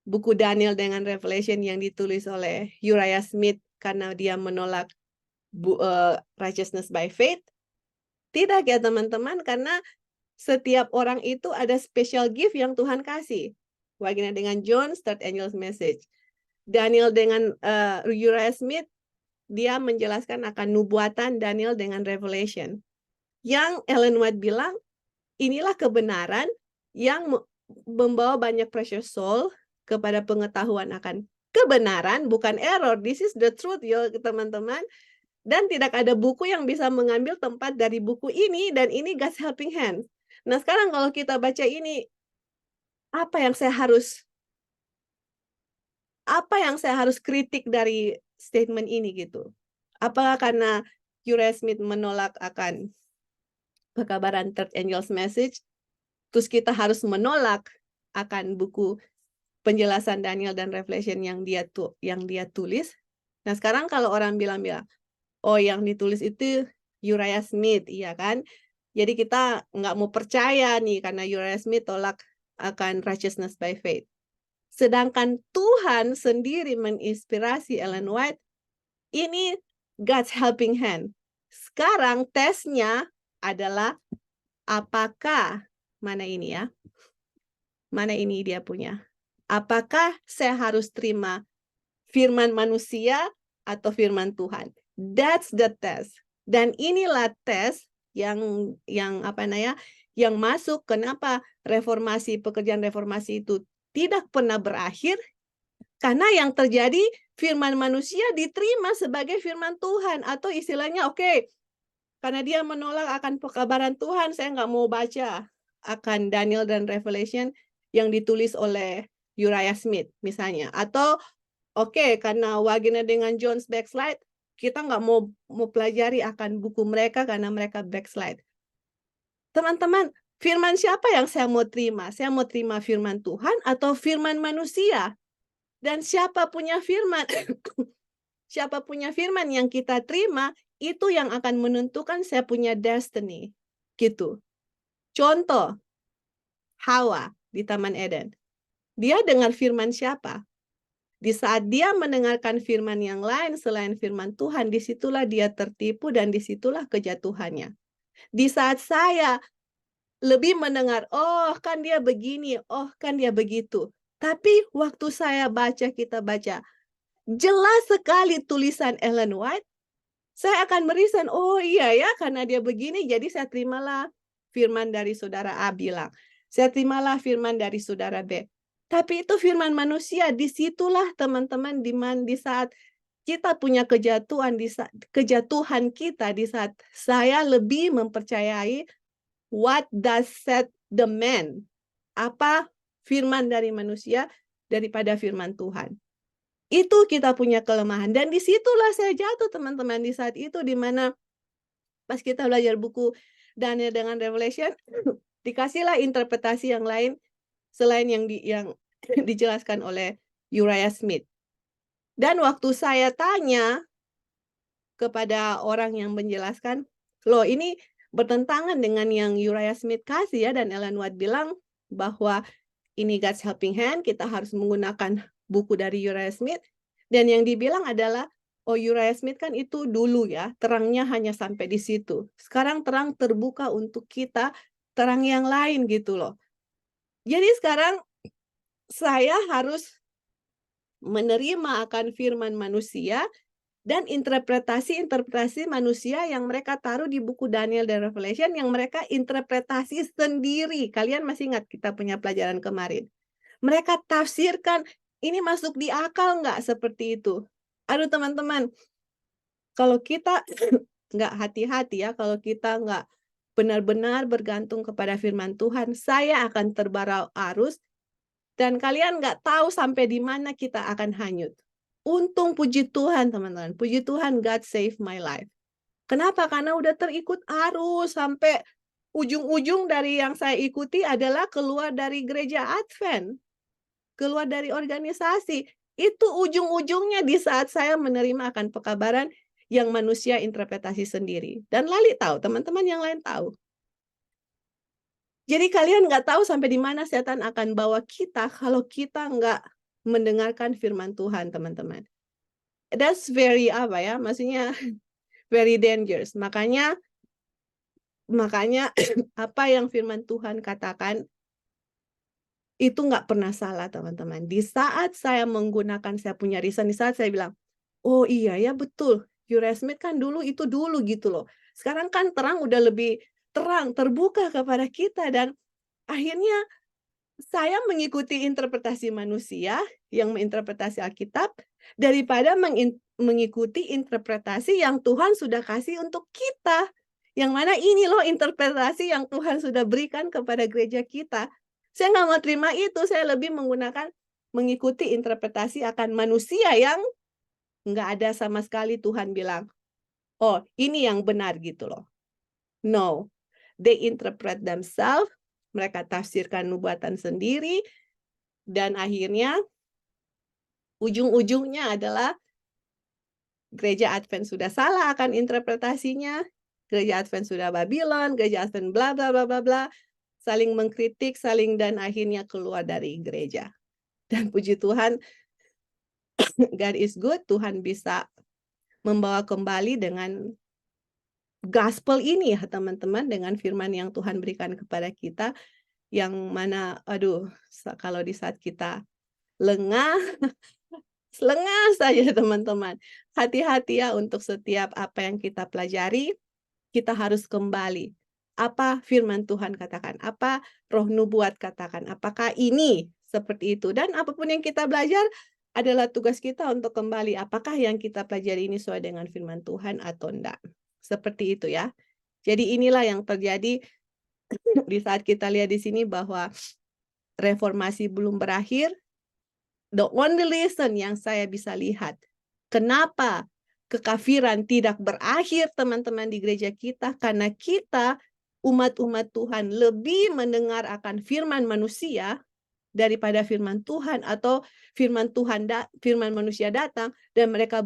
buku Daniel dengan Revelation yang ditulis oleh Uriah Smith karena dia menolak righteousness by faith? Tidak ya teman-teman, karena setiap orang itu ada special gift yang Tuhan kasih. Wagoner dengan Jones, third angel's message. Daniel dengan Uriah Smith, dia menjelaskan akan nubuatan Daniel dengan Revelation. Yang Ellen White bilang, inilah kebenaran yang membawa banyak precious soul kepada pengetahuan akan kebenaran, bukan error. This is the truth, ya teman-teman. Dan tidak ada buku yang bisa mengambil tempat dari buku ini, dan ini God's helping hand. Nah, sekarang kalau kita baca ini, apa yang saya harus kritik dari statement ini gitu? Apakah karena Uriah Smith menolak akan pekabaran third angel's message, terus kita harus menolak akan buku penjelasan Daniel dan Revelation yang dia tulis? Nah, sekarang kalau orang bilang, oh yang ditulis itu Uriah Smith, iya kan? Jadi kita nggak mau percaya nih karena Uriah Smith tolak akan righteousness by faith. Sedangkan Tuhan sendiri menginspirasi Ellen White, ini God's helping hand. Sekarang tesnya adalah apakah, mana ini ya? Mana ini dia punya? Apakah saya harus terima firman manusia atau firman Tuhan? That's the test. Dan inilah tes yang masuk. Kenapa pekerjaan reformasi itu tidak pernah berakhir? Karena yang terjadi, firman manusia diterima sebagai firman Tuhan. Atau istilahnya, oke, karena dia menolak akan pekabaran Tuhan, saya nggak mau baca akan Daniel dan Revelation yang ditulis oleh Uriah Smith misalnya. Atau oke, karena Wagner dengan Jones backslide, kita nggak mau pelajari akan buku mereka karena mereka backslide. Teman-teman, firman siapa yang saya mau terima? Saya mau terima firman Tuhan atau firman manusia? Dan siapa punya firman? Siapa punya firman yang kita terima, itu yang akan menentukan saya punya destiny. Gitu. Contoh, Hawa di Taman Eden. Dia dengar firman siapa? Di saat dia mendengarkan firman yang lain selain firman Tuhan, disitulah dia tertipu dan disitulah kejatuhannya. Di saat saya lebih mendengar, oh kan dia begini, oh kan dia begitu. Tapi waktu saya baca, kita baca, jelas sekali tulisan Ellen White, saya akan merisan, oh iya ya, karena dia begini, jadi saya terimalah firman dari saudara A bilang. Saya terimalah firman dari saudara B. Tapi itu firman manusia, disitulah teman-teman di saat kita punya kejatuhan, kejatuhan kita, di saat saya lebih mempercayai what does said the man, apa firman dari manusia daripada firman Tuhan. Itu kita punya kelemahan. Dan disitulah saya jatuh teman-teman, di saat itu di mana pas kita belajar buku Daniel dengan Revelation, dikasihlah interpretasi yang lain selain yang dijelaskan oleh Uriah Smith. Dan waktu saya tanya kepada orang yang menjelaskan, loh ini bertentangan dengan yang Uriah Smith kasih ya, dan Ellen White bilang bahwa ini God's helping hand, kita harus menggunakan buku dari Uriah Smith. Dan yang dibilang adalah, oh Uriah Smith kan itu dulu ya, terangnya hanya sampai di situ. Sekarang terang terbuka untuk kita, terang yang lain gitu loh. Jadi sekarang saya harus menerima akan firman manusia dan interpretasi manusia yang mereka taruh di buku Daniel dan Revelation, yang mereka interpretasi sendiri. Kalian masih ingat kita punya pelajaran kemarin? Mereka tafsirkan, ini masuk di akal nggak seperti itu? Aduh teman-teman, kalau kita nggak hati-hati ya, kalau kita nggak benar-benar bergantung kepada firman Tuhan, saya akan terbawa arus, dan kalian nggak tahu sampai di mana kita akan hanyut. Untung puji Tuhan teman-teman, puji Tuhan God save my life. Kenapa? Karena udah terikut arus sampai ujung-ujung dari yang saya ikuti adalah keluar dari gereja Advent, keluar dari organisasi. Itu ujung-ujungnya di saat saya menerima akan pekabaran yang manusia interpretasi sendiri. Dan Lali tahu, teman-teman yang lain tahu. Jadi kalian nggak tahu sampai di mana setan akan bawa kita kalau kita nggak mendengarkan firman Tuhan, teman-teman. That's very maksudnya very dangerous. Makanya apa yang firman Tuhan katakan itu nggak pernah salah, teman-teman. Di saat saya menggunakan, saya punya reason, di saat saya bilang, oh iya ya betul, Uriah Smith kan dulu gitu loh. Sekarang kan terang udah lebih terang, terbuka kepada kita, dan akhirnya saya mengikuti interpretasi manusia yang menginterpretasi Alkitab daripada mengikuti interpretasi yang Tuhan sudah kasih untuk kita. Yang mana ini loh interpretasi yang Tuhan sudah berikan kepada gereja kita. Saya nggak mau terima itu, saya lebih mengikuti interpretasi akan manusia yang nggak ada sama sekali Tuhan bilang, oh ini yang benar gitu loh. No, they interpret themselves, mereka tafsirkan nubuatan sendiri, dan akhirnya ujung-ujungnya adalah gereja Advent sudah salah akan interpretasinya, gereja Advent sudah Babylon, gereja Advent bla bla bla bla bla, saling mengkritik, dan akhirnya keluar dari gereja. Dan puji Tuhan, God is good, Tuhan bisa membawa kembali dengan gospel ini ya teman-teman, dengan firman yang Tuhan berikan kepada kita, yang mana kalau di saat kita lengah saja teman-teman. Hati-hati ya untuk setiap apa yang kita pelajari, kita harus kembali. Apa firman Tuhan katakan? Apa roh nubuat katakan? Apakah ini seperti itu? Dan apapun yang kita belajar, adalah tugas kita untuk kembali apakah yang kita pelajari ini sesuai dengan firman Tuhan atau enggak. Seperti itu ya. Jadi inilah yang terjadi di saat kita lihat di sini bahwa reformasi belum berakhir. The only reason yang saya bisa lihat kenapa kekafiran tidak berakhir teman-teman di gereja kita, karena kita umat-umat Tuhan lebih mendengar akan firman manusia daripada firman Tuhan, atau firman manusia datang dan mereka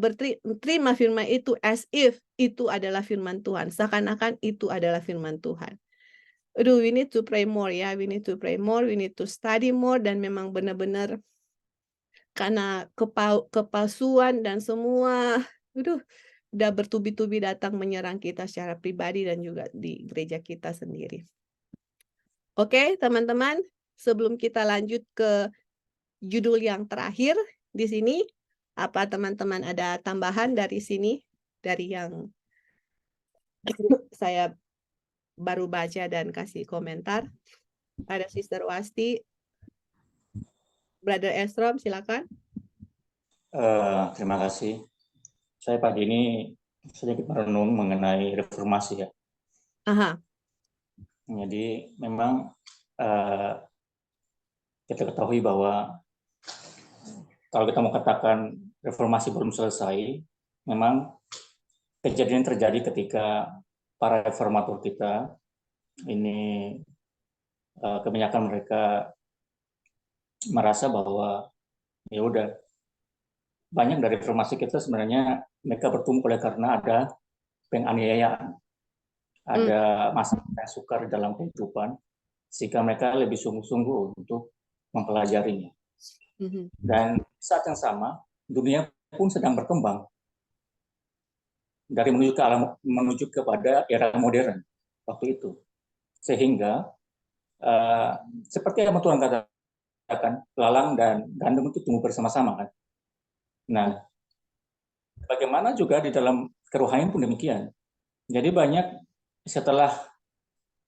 terima firman itu as if itu adalah firman Tuhan, seakan-akan itu adalah firman Tuhan. Aduh, we need to pray more ya, we need to pray more, we need to study more, dan memang benar-benar karena kepalsuan dan semua, udah bertubi-tubi datang menyerang kita secara pribadi dan juga di gereja kita sendiri. Oke, teman-teman, sebelum kita lanjut ke judul yang terakhir di sini, apa teman-teman ada tambahan dari sini, dari yang saya baru baca dan kasih komentar? Ada Sister Wasti, Brother Estrom, silakan. Terima kasih. Saya pagi ini sedikit merenung mengenai reformasi ya. Aha. Jadi memang kita ketahui bahwa kalau kita mau katakan reformasi belum selesai, memang kejadian terjadi ketika para reformator kita ini kebanyakan mereka merasa bahwa ya udah, banyak dari reformasi kita sebenarnya mereka bertumbuh oleh karena ada penganiayaan, ada masalah yang sukar dalam kehidupan, sehingga mereka lebih sungguh-sungguh untuk mempelajarinya. Dan saat yang sama, dunia pun sedang berkembang dari menuju kepada era modern waktu itu, sehingga seperti yang Tuhan katakan, lalang dan gandum itu tumbuh bersama-sama kan. Nah, bagaimana juga di dalam kerohanian pun demikian. Jadi banyak setelah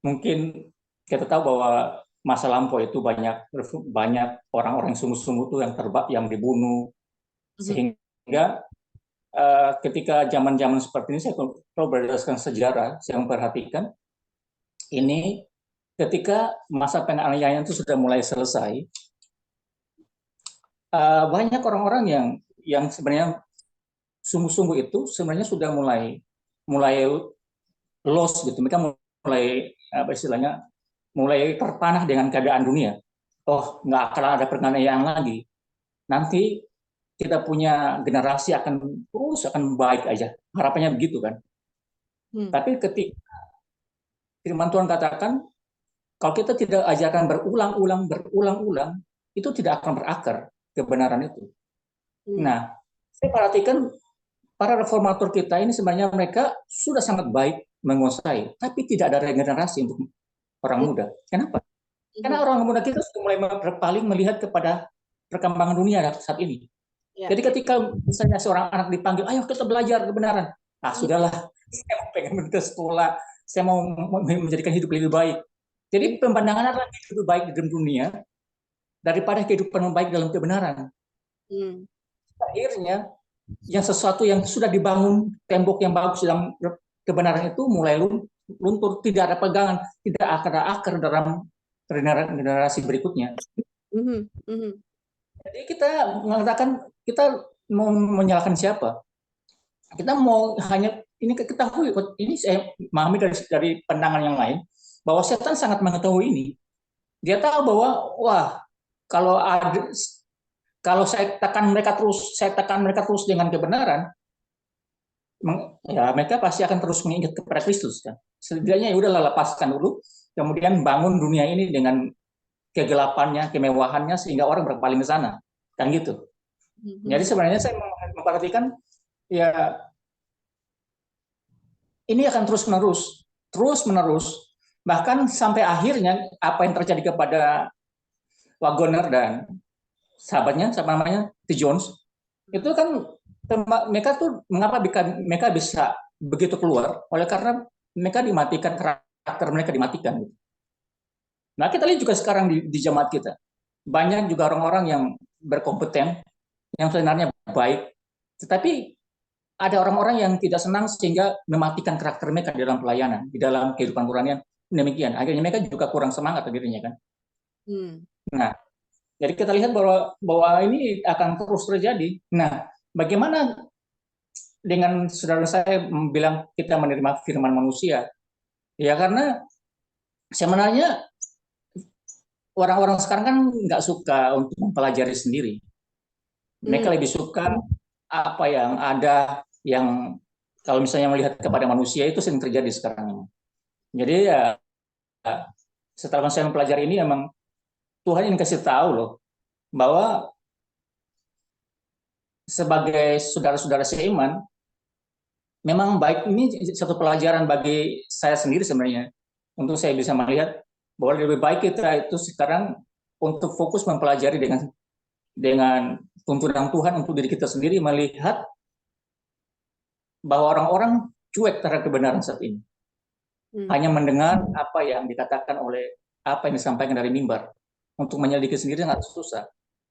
mungkin kita tahu bahwa masa lampau itu banyak orang-orang sungguh-sungguh itu yang dibunuh, sehingga ketika zaman-zaman seperti ini, saya kalau berdasarkan sejarah, saya memperhatikan ini ketika masa penganiayaan itu sudah mulai selesai, banyak orang-orang yang sebenarnya sungguh-sungguh itu sebenarnya sudah mulai lost gitu. Mereka mulai mulai terpanah dengan keadaan dunia. Oh, nggak akan ada penganiayaan lagi. Nanti kita punya generasi akan baik aja. Harapannya begitu kan. Tapi ketika firman Tuhan katakan, kalau kita tidak ajarkan berulang-ulang, itu tidak akan berakar kebenaran itu. Nah, saya perhatikan para reformator kita ini sebenarnya mereka sudah sangat baik menguasai, tapi tidak ada regenerasi untuk orang muda. Kenapa? Karena orang muda kita sudah mulai berpaling melihat kepada perkembangan dunia saat ini. Jadi ketika misalnya seorang anak dipanggil, ayo kita belajar kebenaran. Ah, sudahlah, saya mau pengen ke sekolah, saya mau menjadikan hidup lebih baik. Jadi pemandangan adalah hidup lebih baik di dalam dunia daripada kehidupan yang baik dalam kebenaran. Akhirnya, yang sesuatu yang sudah dibangun, tembok yang bagus dalam kebenaran itu mulai luntur, tidak ada pegangan, tidak ada akar dalam generasi berikutnya. Jadi kita mengatakan, kita mau menyalahkan siapa? Kita mau hanya ini ketahui, ini saya memahami dari pandangan yang lain, bahwa setan sangat mengetahui ini. Dia tahu bahwa wah, kalau saya tekan mereka terus dengan kebenaran, ya mereka pasti akan terus mengingat kepada Kristus kan. Setidaknya ya udahlah, lepaskan dulu, kemudian bangun dunia ini dengan kegelapannya, kemewahannya, sehingga orang berpaling ke sana, kan gitu. Jadi sebenarnya saya memperhatikan ya ini akan terus menerus, bahkan sampai akhirnya apa yang terjadi kepada Waggoner dan sahabatnya, siapa namanya, T. Jones, itu kan mereka tuh mengapa mereka bisa begitu keluar, oleh karena mereka dimatikan, karakter mereka dimatikan. Nah, kita lihat juga sekarang di jemaat kita, banyak juga orang-orang yang berkompeten, yang sebenarnya baik, tetapi ada orang-orang yang tidak senang sehingga mematikan karakter mereka di dalam pelayanan, di dalam kehidupan kuranian. Demikian, akhirnya mereka juga kurang semangat akhirnya kan. Nah, jadi kita lihat bahwa ini akan terus terjadi. Nah, bagaimana dengan saudara saya bilang kita menerima firman manusia? Ya karena sebenarnya orang-orang sekarang kan nggak suka untuk mempelajari sendiri. Mereka lebih suka apa yang ada, yang kalau misalnya melihat kepada manusia itu sering terjadi sekarang. Jadi ya setelah saya mempelajari ini emang Tuhan ingin kasih tahu loh bahwa sebagai saudara-saudara seiman memang baik, ini satu pelajaran bagi saya sendiri sebenarnya untuk saya bisa melihat bahwa lebih baik kita itu sekarang untuk fokus mempelajari dengan tuntunan Tuhan untuk diri kita sendiri, melihat bahwa orang-orang cuek terhadap kebenaran saat ini. Hanya mendengar apa yang dikatakan oleh apa yang disampaikan dari mimbar. Untuk menyelidiki sendiri sangat susah.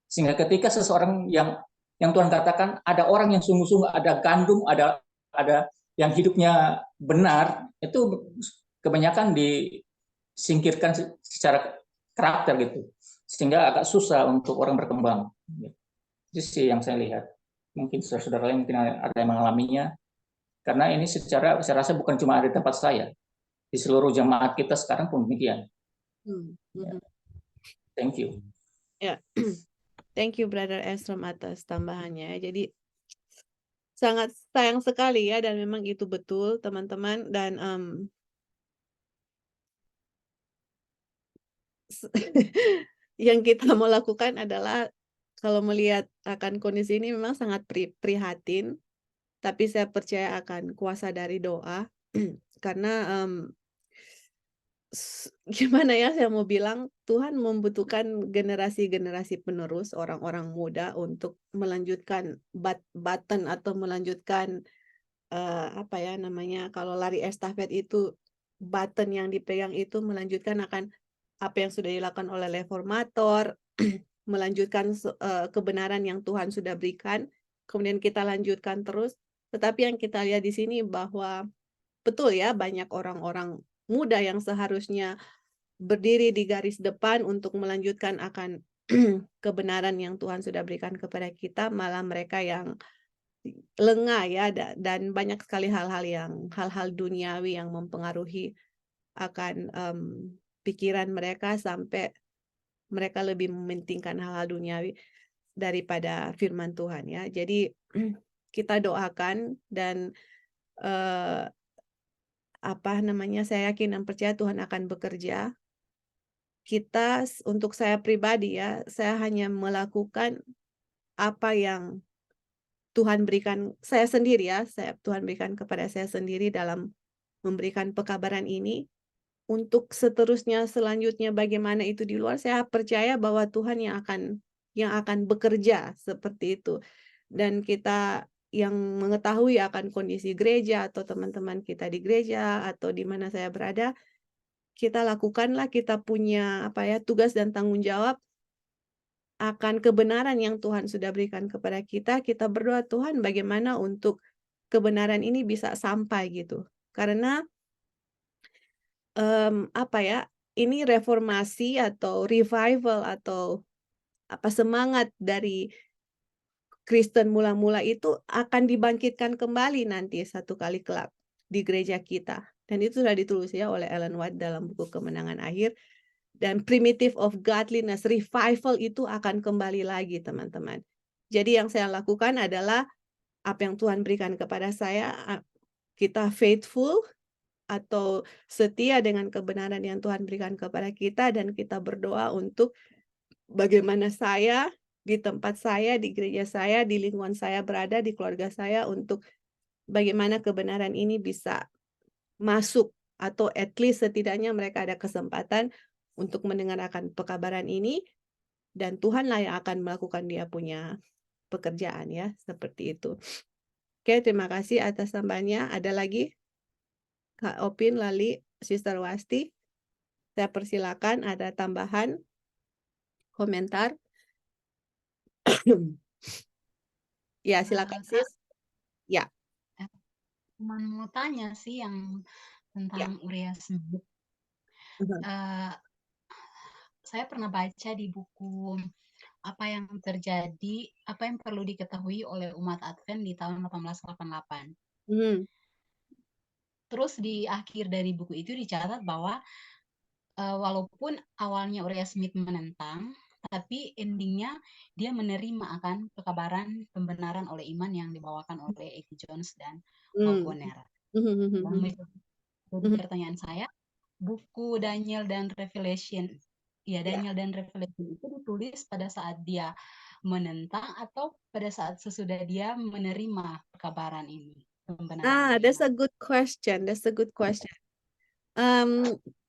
Sehingga ketika seseorang yang Tuhan katakan ada orang yang sungguh-sungguh, ada gandum, ada yang hidupnya benar, itu kebanyakan disingkirkan secara karakter gitu. Sehingga agak susah untuk orang berkembang. Itu sih yang saya lihat. Mungkin saudara-saudara lain mungkin ada yang mengalaminya. Karena ini saya rasa bukan cuma ada di tempat saya. Di seluruh jemaat kita sekarang pun demikian. Thank you. Ya, thank you Brother Esrom atas tambahannya. Jadi sangat sayang sekali ya, dan memang itu betul teman-teman. Dan yang kita mau lakukan adalah, kalau melihat akan kondisi ini memang sangat prihatin, tapi saya percaya akan kuasa dari doa. Karena gimana ya, saya mau bilang Tuhan membutuhkan generasi-generasi penerus, orang-orang muda untuk melanjutkan baton atau melanjutkan apa ya namanya, kalau lari estafet itu baton yang dipegang itu melanjutkan akan apa yang sudah dilakukan oleh reformator, melanjutkan kebenaran yang Tuhan sudah berikan, kemudian kita lanjutkan terus. Tetapi yang kita lihat di sini bahwa betul ya, banyak orang-orang muda yang seharusnya berdiri di garis depan untuk melanjutkan akan kebenaran yang Tuhan sudah berikan kepada kita, malah mereka yang lengah ya, dan banyak sekali hal-hal duniawi yang mempengaruhi akan pikiran mereka, sampai mereka lebih mementingkan hal-hal duniawi daripada firman Tuhan ya. Jadi kita doakan, dan saya yakin dan percaya Tuhan akan bekerja. Kita, untuk saya pribadi ya, saya hanya melakukan apa yang Tuhan berikan saya sendiri ya, Tuhan berikan kepada saya sendiri dalam memberikan pekabaran ini. Untuk seterusnya, selanjutnya bagaimana itu di luar, saya percaya bahwa Tuhan yang akan bekerja seperti itu. Dan kita yang mengetahui akan kondisi gereja atau teman-teman kita di gereja atau di mana saya berada, kita lakukanlah, kita punya tugas dan tanggung jawab akan kebenaran yang Tuhan sudah berikan kepada kita. Kita berdoa, Tuhan bagaimana untuk kebenaran ini bisa sampai gitu. Karena ini reformasi atau revival atau semangat dari Kristen mula-mula itu akan dibangkitkan kembali nanti satu kali kelak di gereja kita. Dan itu sudah ditulis ya oleh Ellen White dalam buku Kemenangan Akhir. Dan primitive of godliness, revival itu akan kembali lagi teman-teman. Jadi yang saya lakukan adalah apa yang Tuhan berikan kepada saya, kita faithful atau setia dengan kebenaran yang Tuhan berikan kepada kita, dan kita berdoa untuk bagaimana saya, di tempat saya, di gereja saya, di lingkungan saya berada, di keluarga saya, untuk bagaimana kebenaran ini bisa masuk, atau at least setidaknya mereka ada kesempatan untuk mendengarkan pekabaran ini, dan Tuhanlah yang akan melakukan dia punya pekerjaan ya, seperti itu. Oke, terima kasih atas tambahannya. Ada lagi? Kak Opin, Lali, Sister Wasti, saya persilakan ada tambahan komentar. Ya, silakan Kak, sis. Ya, cuma mau tanya sih yang ya. tentang Uriah Smith. Saya pernah baca di buku apa yang terjadi, apa yang perlu diketahui oleh umat Advent di tahun 1888. Terus di akhir dari buku itu dicatat bahwa walaupun awalnya Uriah Smith menentang, tapi endingnya dia menerima akan kekabaran pembenaran oleh iman yang dibawakan oleh A.T. Jones dan Waggoner. Jadi pertanyaan saya, buku Daniel dan Revelation, Daniel dan Revelation itu ditulis pada saat dia menentang atau pada saat sesudah dia menerima kekabaran ini, pembenaran oleh That's iman? a good question. That's a good question.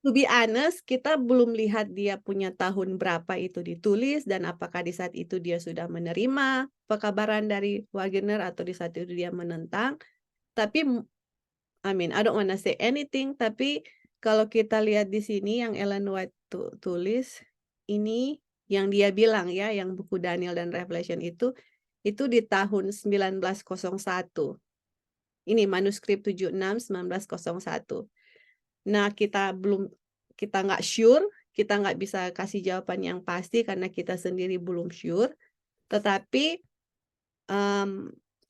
To be honest, kita belum lihat dia punya tahun berapa itu ditulis dan apakah di saat itu dia sudah menerima pekabaran dari Waggoner atau di saat itu dia menentang. Tapi, I don't wanna say anything, tapi kalau kita lihat di sini yang Ellen White tulis, ini yang dia bilang ya, yang buku Daniel dan Revelation itu di tahun 1901. Ini manuskrip 76-1901. Nah, kita nggak sure, kita nggak bisa kasih jawaban yang pasti karena kita sendiri belum sure. Tetapi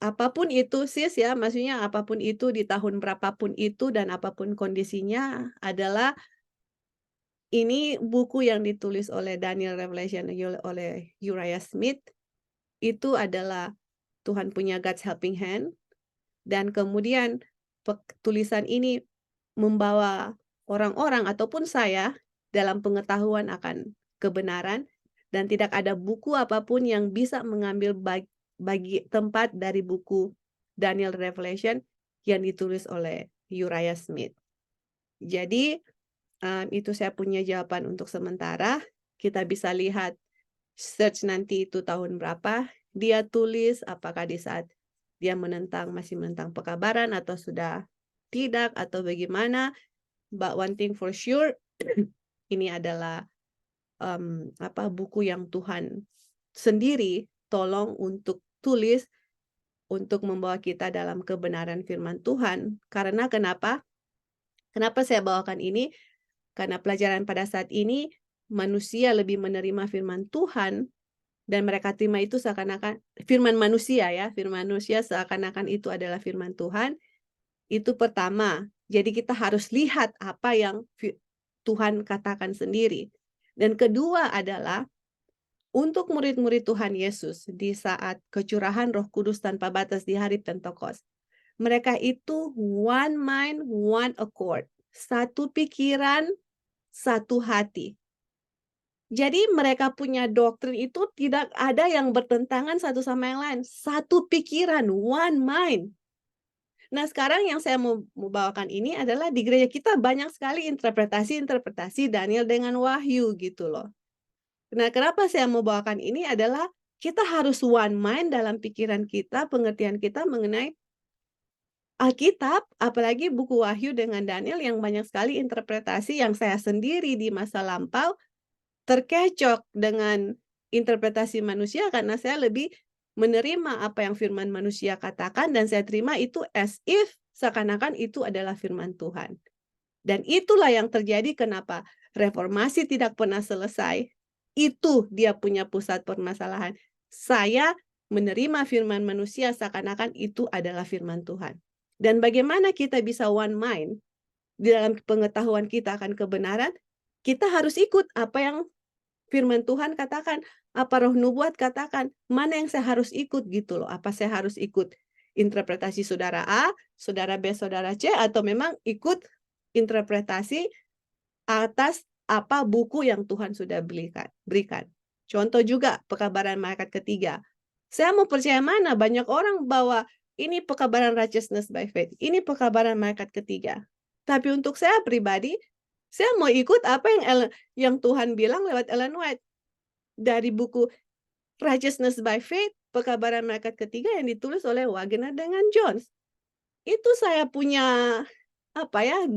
apapun itu sis ya, maksudnya apapun itu di tahun berapapun itu dan apapun kondisinya adalah ini buku yang ditulis oleh Daniel Revelation oleh Uriah Smith itu adalah Tuhan punya God's helping hand dan kemudian tulisan ini membawa orang-orang ataupun saya dalam pengetahuan akan kebenaran dan tidak ada buku apapun yang bisa mengambil bagi tempat dari buku Daniel Revelation yang ditulis oleh Uriah Smith. Jadi itu saya punya jawaban untuk sementara. Kita bisa lihat search nanti itu tahun berapa dia tulis, apakah di saat dia masih menentang pekabaran atau sudah tidak atau bagaimana. But one thing for sure, ini adalah buku yang Tuhan sendiri tolong untuk tulis untuk membawa kita dalam kebenaran firman Tuhan. Karena kenapa? Kenapa saya bawakan ini? Karena pelajaran pada saat ini manusia lebih menerima firman Tuhan dan mereka terima itu seakan-akan firman manusia ya, firman manusia seakan-akan itu adalah firman Tuhan. Itu pertama. Jadi kita harus lihat apa yang Tuhan katakan sendiri. Dan kedua adalah untuk murid-murid Tuhan Yesus di saat kecurahan Roh Kudus tanpa batas di hari Pentekos. Mereka itu one mind, one accord. Satu pikiran, satu hati. Jadi mereka punya doktrin itu tidak ada yang bertentangan satu sama yang lain. Satu pikiran, one mind. Nah, sekarang yang saya mau bawakan ini adalah di gereja kita banyak sekali interpretasi Daniel dengan Wahyu gitu loh. Nah, kenapa saya mau bawakan ini adalah kita harus one mind dalam pikiran kita, pengertian kita mengenai Alkitab, apalagi buku Wahyu dengan Daniel yang banyak sekali interpretasi yang saya sendiri di masa lampau terkecoh dengan interpretasi manusia karena saya lebih menerima apa yang firman manusia katakan dan saya terima itu as if seakan-akan itu adalah firman Tuhan. Dan itulah yang terjadi kenapa reformasi tidak pernah selesai. Itu dia punya pusat permasalahan. Saya menerima firman manusia seakan-akan itu adalah firman Tuhan. Dan bagaimana kita bisa one mind di dalam pengetahuan kita akan kebenaran, kita harus ikut apa yang firman Tuhan katakan, apa roh nubuat katakan, mana yang saya harus ikut gitu loh. Apa saya harus ikut interpretasi saudara A, saudara B, saudara C, atau memang ikut interpretasi atas apa buku yang Tuhan sudah berikan. Contoh juga pekabaran malaikat ketiga. Saya mau percaya mana? Banyak orang bawa ini pekabaran righteousness by faith. Ini pekabaran malaikat ketiga. Tapi untuk saya pribadi, saya mau ikut apa yang Tuhan bilang lewat Ellen White. Dari buku Righteousness by Faith, pekabaran malaikat ketiga yang ditulis oleh Waggoner dengan Jones. Itu saya punya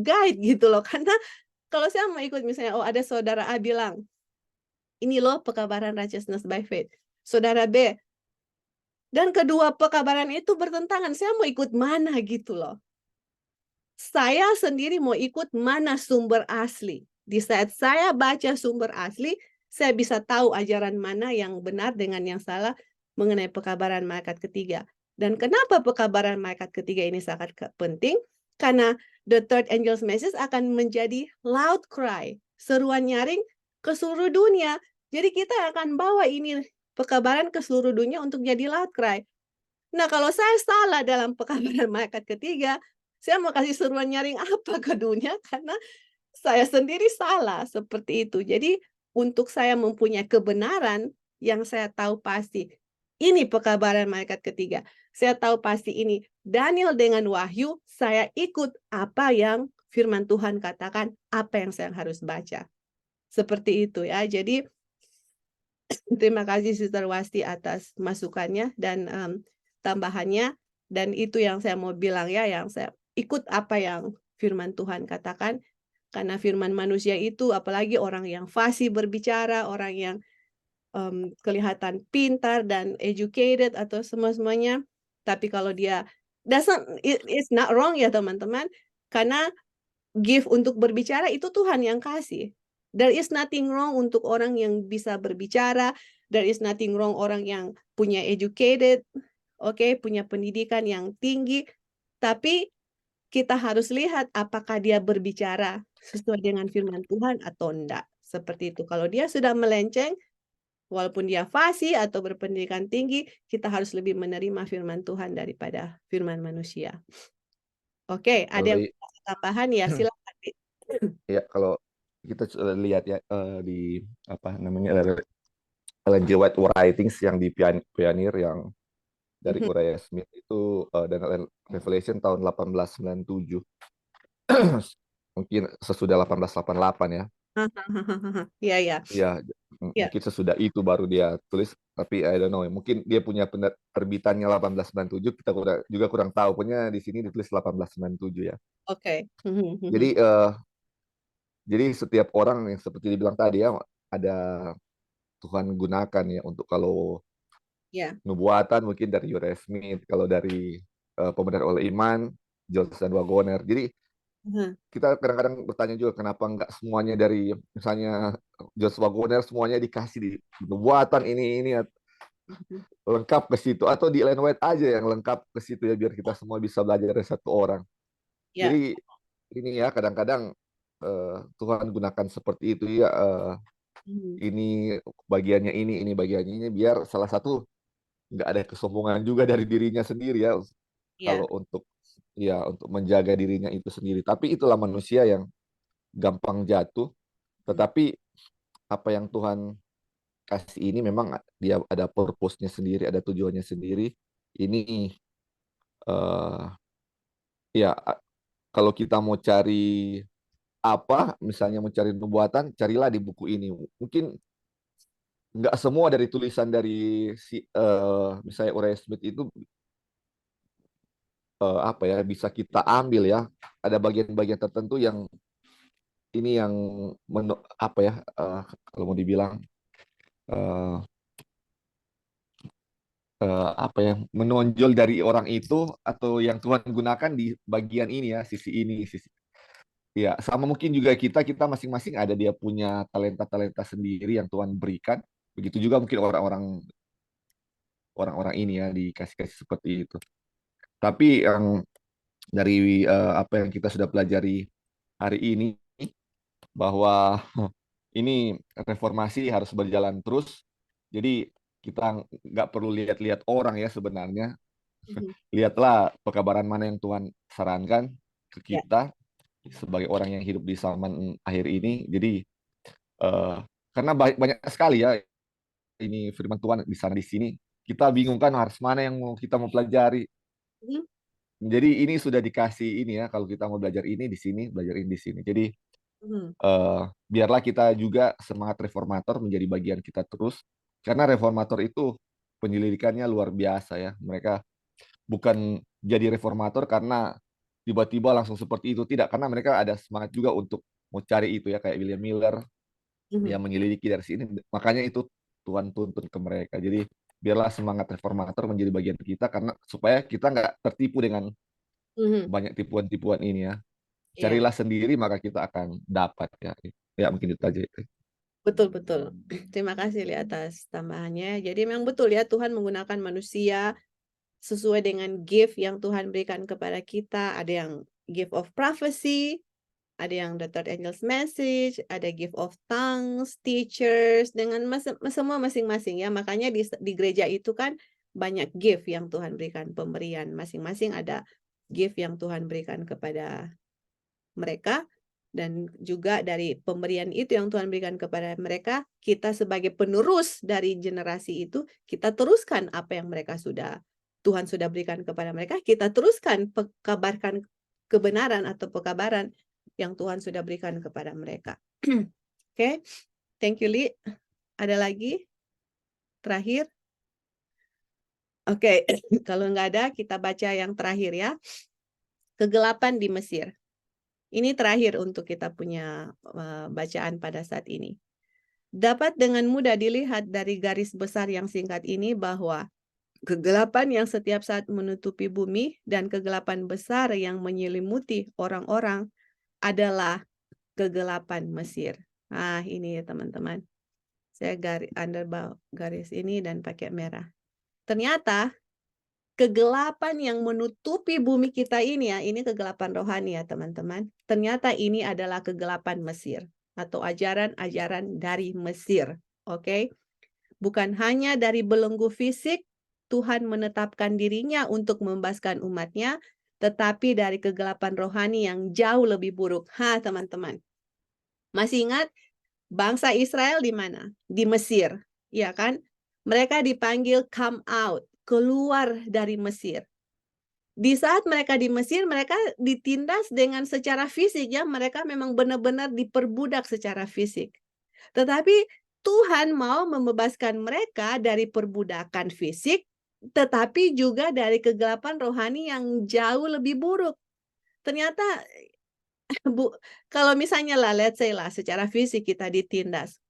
guide gitu loh. Karena kalau saya mau ikut misalnya, ada saudara A bilang, ini loh pekabaran Righteousness by Faith. Saudara B Dan kedua pekabaran itu bertentangan. Saya mau ikut mana gitu loh. Saya sendiri mau ikut mana sumber asli. Di saat saya baca sumber asli, saya bisa tahu ajaran mana yang benar dengan yang salah mengenai pekabaran malaikat ketiga. Dan kenapa pekabaran malaikat ketiga ini sangat penting? Karena the third angel's message akan menjadi loud cry, seruan nyaring ke seluruh dunia. Jadi kita akan bawa ini pekabaran ke seluruh dunia untuk jadi loud cry. Nah, kalau saya salah dalam pekabaran malaikat ketiga, saya mau kasih seruan nyaring apa ke dunia karena saya sendiri salah seperti itu. Jadi untuk saya mempunyai kebenaran yang saya tahu pasti ini pekabaran malaikat ketiga. Saya tahu pasti ini Daniel dengan Wahyu, saya ikut apa yang firman Tuhan katakan, apa yang saya harus baca. Seperti itu ya. Jadi terima kasih Sister Wasti atas masukannya dan tambahannya. Dan itu yang saya mau bilang ya, yang saya ikut apa yang firman Tuhan katakan. Karena firman manusia itu, apalagi orang yang fasih berbicara, orang yang kelihatan pintar dan educated atau semua-semuanya. Tapi kalau dia, it's not wrong ya teman-teman. Karena gift untuk berbicara itu Tuhan yang kasih. There is nothing wrong untuk orang yang bisa berbicara. There is nothing wrong orang yang punya educated, punya pendidikan yang tinggi. Tapi kita harus lihat apakah dia berbicara sesuai dengan firman Tuhan atau enggak. Seperti itu. Kalau dia sudah melenceng, walaupun dia fasih atau berpendidikan tinggi, kita harus lebih menerima firman Tuhan daripada firman manusia. Oke, ada yang tambahan ya, silakan. Ya, kalau kita lihat ya di apa namanya Ellen G. White Writings yang di Pioneer yang dari Uriah Smith itu dan Revelation tahun 1897. Mungkin sesudah 1888 ya. Iya, iya. Iya, mungkin sesudah itu baru dia tulis, tapi I don't know, mungkin dia punya terbitannya 1897, kita juga kurang tahu. Pokoknya di sini ditulis 1897 ya. Oke. Jadi setiap orang yang seperti dibilang tadi ya, ada Tuhan gunakan ya untuk kalau nubuatan mungkin dari Uriah Smith, kalau dari pembenar oleh iman, Johnson Wagoner. Jadi kita kadang-kadang bertanya juga kenapa nggak semuanya dari misalnya Johnson Wagoner semuanya dikasih di nubuatan ini lengkap ke situ, atau di Ellen White aja yang lengkap ke situ ya, biar kita semua bisa belajar dari satu orang. Jadi ini ya kadang-kadang Tuhan gunakan seperti itu ya, ini bagiannya ini bagiannya ini, biar salah satu nggak ada kesombongan juga dari dirinya sendiri ya, kalau untuk menjaga dirinya itu sendiri. Tapi itulah manusia yang gampang jatuh. Tetapi apa yang Tuhan kasih ini memang dia ada purpose-nya sendiri, ada tujuannya sendiri. Ini ya kalau kita mau cari apa, misalnya mau cari nubuatan, carilah di buku ini. Mungkin nggak semua dari tulisan dari misalnya Uriah Smith itu apa ya bisa kita ambil ya. Ada bagian-bagian tertentu yang ini yang apa ya kalau mau dibilang apa ya menonjol dari orang itu, atau yang Tuhan gunakan di bagian ini ya, sisi ini, sisi ya. Sama mungkin juga kita masing-masing ada dia punya talenta sendiri yang Tuhan berikan. Begitu juga mungkin orang-orang ini ya dikasih seperti itu. Tapi yang dari apa yang kita sudah pelajari hari ini, bahwa ini reformasi harus berjalan terus. Jadi kita nggak perlu lihat-lihat orang ya sebenarnya. Lihatlah pekabaran mana yang Tuhan sarankan ke kita sebagai orang yang hidup di zaman akhir ini. Jadi karena banyak sekali ya ini firman Tuhan di sana di sini. Kita bingung kan harus mana yang kita mau pelajari. Jadi ini sudah dikasih ini ya, kalau kita mau belajar ini di sini, belajar ini di sini. Jadi biarlah kita juga semangat reformator menjadi bagian kita terus, karena reformator itu penyelidikannya luar biasa ya. Mereka bukan jadi reformator karena tiba-tiba langsung seperti itu, tidak, karena mereka ada semangat juga untuk mau cari itu ya, kayak William Miller yang menyelidiki dari sini. Makanya itu Tuhan tuntun ke mereka. Jadi biarlah semangat reformator menjadi bagian kita karena supaya kita nggak tertipu dengan banyak tipuan-tipuan ini ya. Carilah sendiri maka kita akan dapat ya. Ya mungkin itu aja. Betul. Terima kasih Li atas tambahannya. Jadi memang betul ya, Tuhan menggunakan manusia sesuai dengan gift yang Tuhan berikan kepada kita. Ada yang gift of prophecy, ada yang the third angel's message, ada gift of tongues, teachers, dengan semua masing-masing ya. Makanya di gereja itu kan banyak gift yang Tuhan berikan, pemberian. Masing-masing ada gift yang Tuhan berikan kepada mereka. Dan juga dari pemberian itu yang Tuhan berikan kepada mereka, kita sebagai penerus dari generasi itu, kita teruskan apa yang Tuhan sudah berikan kepada mereka, kita teruskan kabarkan kebenaran atau pekabaran yang Tuhan sudah berikan kepada mereka. Oke, thank you Li. Ada lagi? Terakhir? Oke, kalau nggak ada, kita baca yang terakhir ya. Kegelapan di Mesir. Ini terakhir untuk kita punya bacaan pada saat ini. Dapat dengan mudah dilihat dari garis besar yang singkat ini bahwa kegelapan yang setiap saat menutupi bumi dan kegelapan besar yang menyelimuti orang-orang adalah kegelapan Mesir. Nah, ini ya teman-teman. Saya garis ini dan pakai merah. Ternyata kegelapan yang menutupi bumi kita ini ya, ini kegelapan rohani ya teman-teman. Ternyata ini adalah kegelapan Mesir atau ajaran-ajaran dari Mesir. Oke. Bukan hanya dari belenggu fisik Tuhan menetapkan dirinya untuk membebaskan umatnya, tetapi dari kegelapan rohani yang jauh lebih buruk. Teman-teman. Masih ingat bangsa Israel di mana? Di Mesir, ya kan? Mereka dipanggil come out, keluar dari Mesir. Di saat mereka di Mesir, mereka ditindas dengan secara fisik ya, mereka memang benar-benar diperbudak secara fisik. Tetapi Tuhan mau membebaskan mereka dari perbudakan fisik, tetapi juga dari kegelapan rohani yang jauh lebih buruk. Ternyata kalau misalnya let's say secara fisik kita ditindas,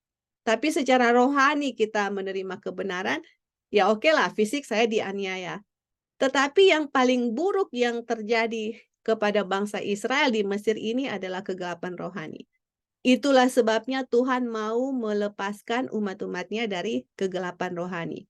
tapi secara rohani kita menerima kebenaran, ya oke lah, fisik saya dianiaya. Tetapi yang paling buruk yang terjadi kepada bangsa Israel di Mesir ini adalah kegelapan rohani. Itulah sebabnya Tuhan mau melepaskan umat-umatnya dari kegelapan rohani.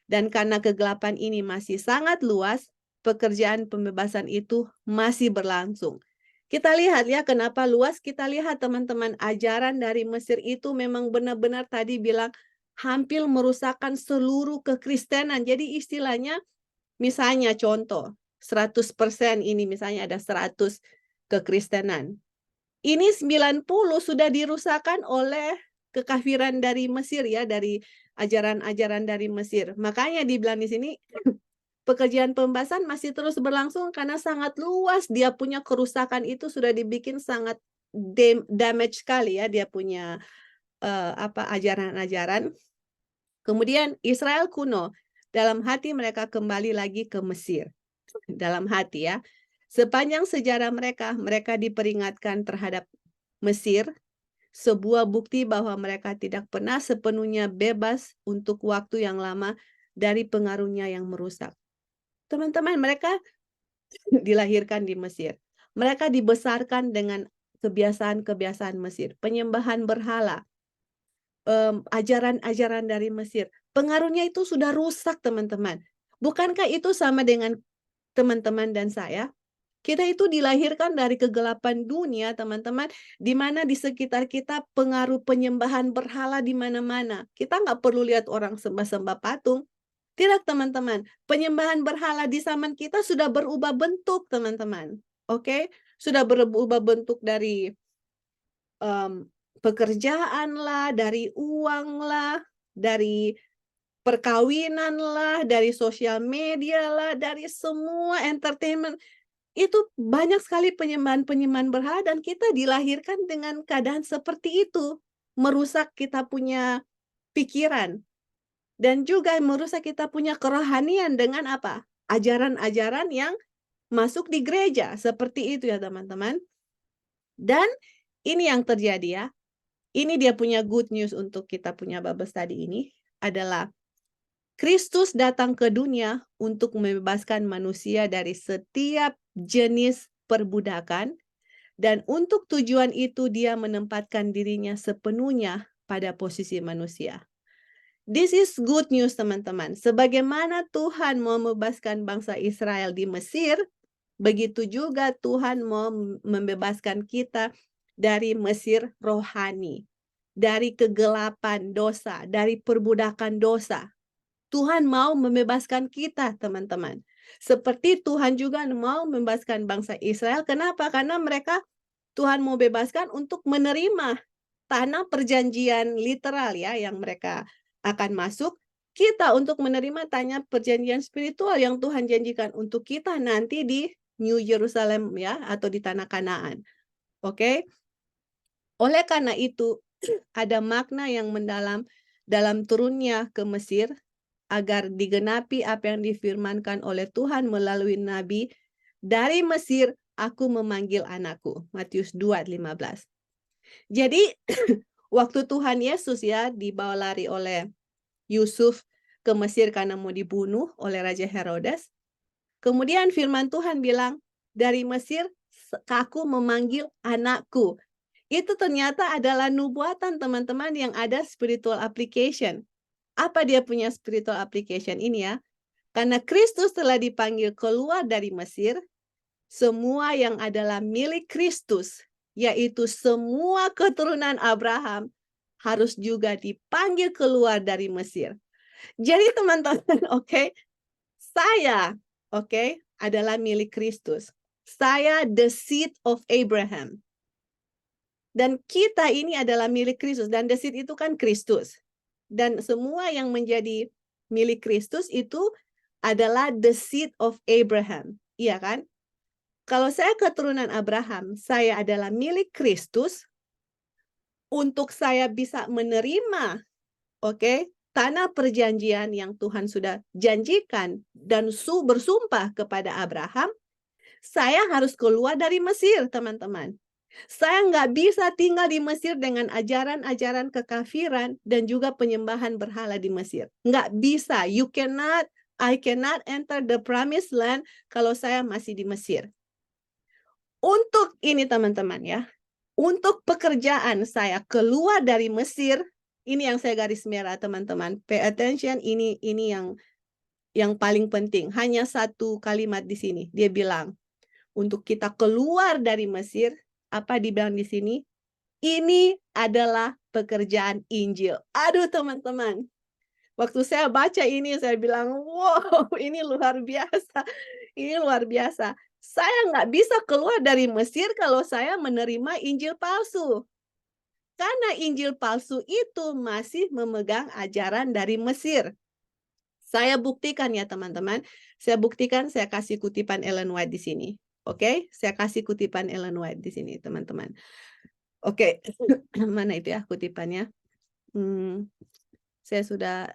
Dan karena kegelapan ini masih sangat luas, pekerjaan pembebasan itu masih berlangsung. Kita lihat ya kenapa luas, kita lihat teman-teman, ajaran dari Mesir itu memang benar-benar tadi bilang hampir merusakkan seluruh kekristenan. Jadi istilahnya, misalnya contoh, 100% ini misalnya ada 100 kekristenan. Ini 90 sudah dirusakkan oleh kekafiran dari Mesir ya, dari ajaran-ajaran dari Mesir. Makanya dibilang di sini pekerjaan pembebasan masih terus berlangsung karena sangat luas, dia punya kerusakan itu sudah dibikin sangat damage sekali ya, dia punya ajaran-ajaran. Kemudian Israel kuno, dalam hati mereka kembali lagi ke Mesir. Dalam hati ya. Sepanjang sejarah mereka diperingatkan terhadap Mesir, sebuah bukti bahwa mereka tidak pernah sepenuhnya bebas untuk waktu yang lama dari pengaruhnya yang merusak. Teman-teman, mereka dilahirkan di Mesir. Mereka dibesarkan dengan kebiasaan-kebiasaan Mesir, penyembahan berhala, ajaran-ajaran dari Mesir. Pengaruhnya itu sudah rusak, teman-teman. Bukankah itu sama dengan teman-teman dan saya? Kita itu dilahirkan dari kegelapan dunia, teman-teman, di mana di sekitar kita pengaruh penyembahan berhala di mana-mana. Kita nggak perlu lihat orang sembah-sembah patung. Tidak, teman-teman. Penyembahan berhala di zaman kita sudah berubah bentuk, teman-teman. Oke? Sudah berubah bentuk dari pekerjaan lah, dari uang lah, dari perkawinan lah, dari sosial media lah, dari semua entertainment. Itu banyak sekali penyembahan-penyembahan berhala dan kita dilahirkan dengan keadaan seperti itu. Merusak kita punya pikiran. Dan juga merusak kita punya kerohanian dengan apa? Ajaran-ajaran yang masuk di gereja. Seperti itu ya teman-teman. Dan ini yang terjadi ya. Ini dia punya good news untuk kita punya Babes tadi ini adalah Kristus datang ke dunia untuk membebaskan manusia dari setiap jenis perbudakan, dan untuk tujuan itu dia menempatkan dirinya sepenuhnya pada posisi manusia. This is good news, teman-teman. Sebagaimana Tuhan mau membebaskan bangsa Israel di Mesir, begitu juga Tuhan mau membebaskan kita dari Mesir rohani, dari kegelapan dosa, dari perbudakan dosa. Tuhan mau membebaskan kita, teman-teman. Seperti Tuhan juga mau membebaskan bangsa Israel. Kenapa? Karena mereka Tuhan mau bebaskan untuk menerima tanah perjanjian literal ya yang mereka akan masuk. Kita untuk menerima tanah perjanjian spiritual yang Tuhan janjikan untuk kita nanti di New Jerusalem ya atau di tanah Kanaan. Oke? Oleh karena itu ada makna yang mendalam dalam turunnya ke Mesir agar digenapi apa yang difirmankan oleh Tuhan melalui nabi, dari Mesir aku memanggil anakku. Matius 2:15. Jadi waktu Tuhan Yesus ya dibawa lari oleh Yusuf ke Mesir karena mau dibunuh oleh Raja Herodes. Kemudian firman Tuhan bilang, dari Mesir aku memanggil anakku. Itu ternyata adalah nubuatan teman-teman yang ada spiritual application. Apa dia punya spiritual application ini ya? Karena Kristus telah dipanggil keluar dari Mesir, semua yang adalah milik Kristus, yaitu semua keturunan Abraham, harus juga dipanggil keluar dari Mesir. Jadi teman-teman, oke, saya, oke, adalah milik Kristus. Saya the seed of Abraham. Dan kita ini adalah milik Kristus. Dan the seed itu kan Kristus. Dan semua yang menjadi milik Kristus itu adalah the seed of Abraham. Iya kan? Kalau saya keturunan Abraham, saya adalah milik Kristus. Untuk saya bisa menerima, oke, tanah perjanjian yang Tuhan sudah janjikan dan bersumpah kepada Abraham, saya harus keluar dari Mesir, teman-teman. Saya nggak bisa tinggal di Mesir dengan ajaran-ajaran kekafiran dan juga penyembahan berhala di Mesir. Nggak bisa. I cannot enter the promised land kalau saya masih di Mesir. Untuk ini teman-teman ya, untuk pekerjaan saya keluar dari Mesir, ini yang saya garis merah teman-teman. Pay attention, ini yang paling penting. Hanya satu kalimat di sini. Dia bilang, untuk kita keluar dari Mesir, apa dibilang di sini? Ini adalah pekerjaan Injil. Aduh teman-teman. Waktu saya baca ini, saya bilang, wow, ini luar biasa. Ini luar biasa. Saya nggak bisa keluar dari Mesir kalau saya menerima Injil palsu. Karena Injil palsu itu masih memegang ajaran dari Mesir. Saya buktikan ya teman-teman. Saya buktikan, saya kasih kutipan Ellen White di sini. Oke, saya kasih kutipan Ellen White di sini, teman-teman. Oke, mana itu ya kutipannya? Saya sudah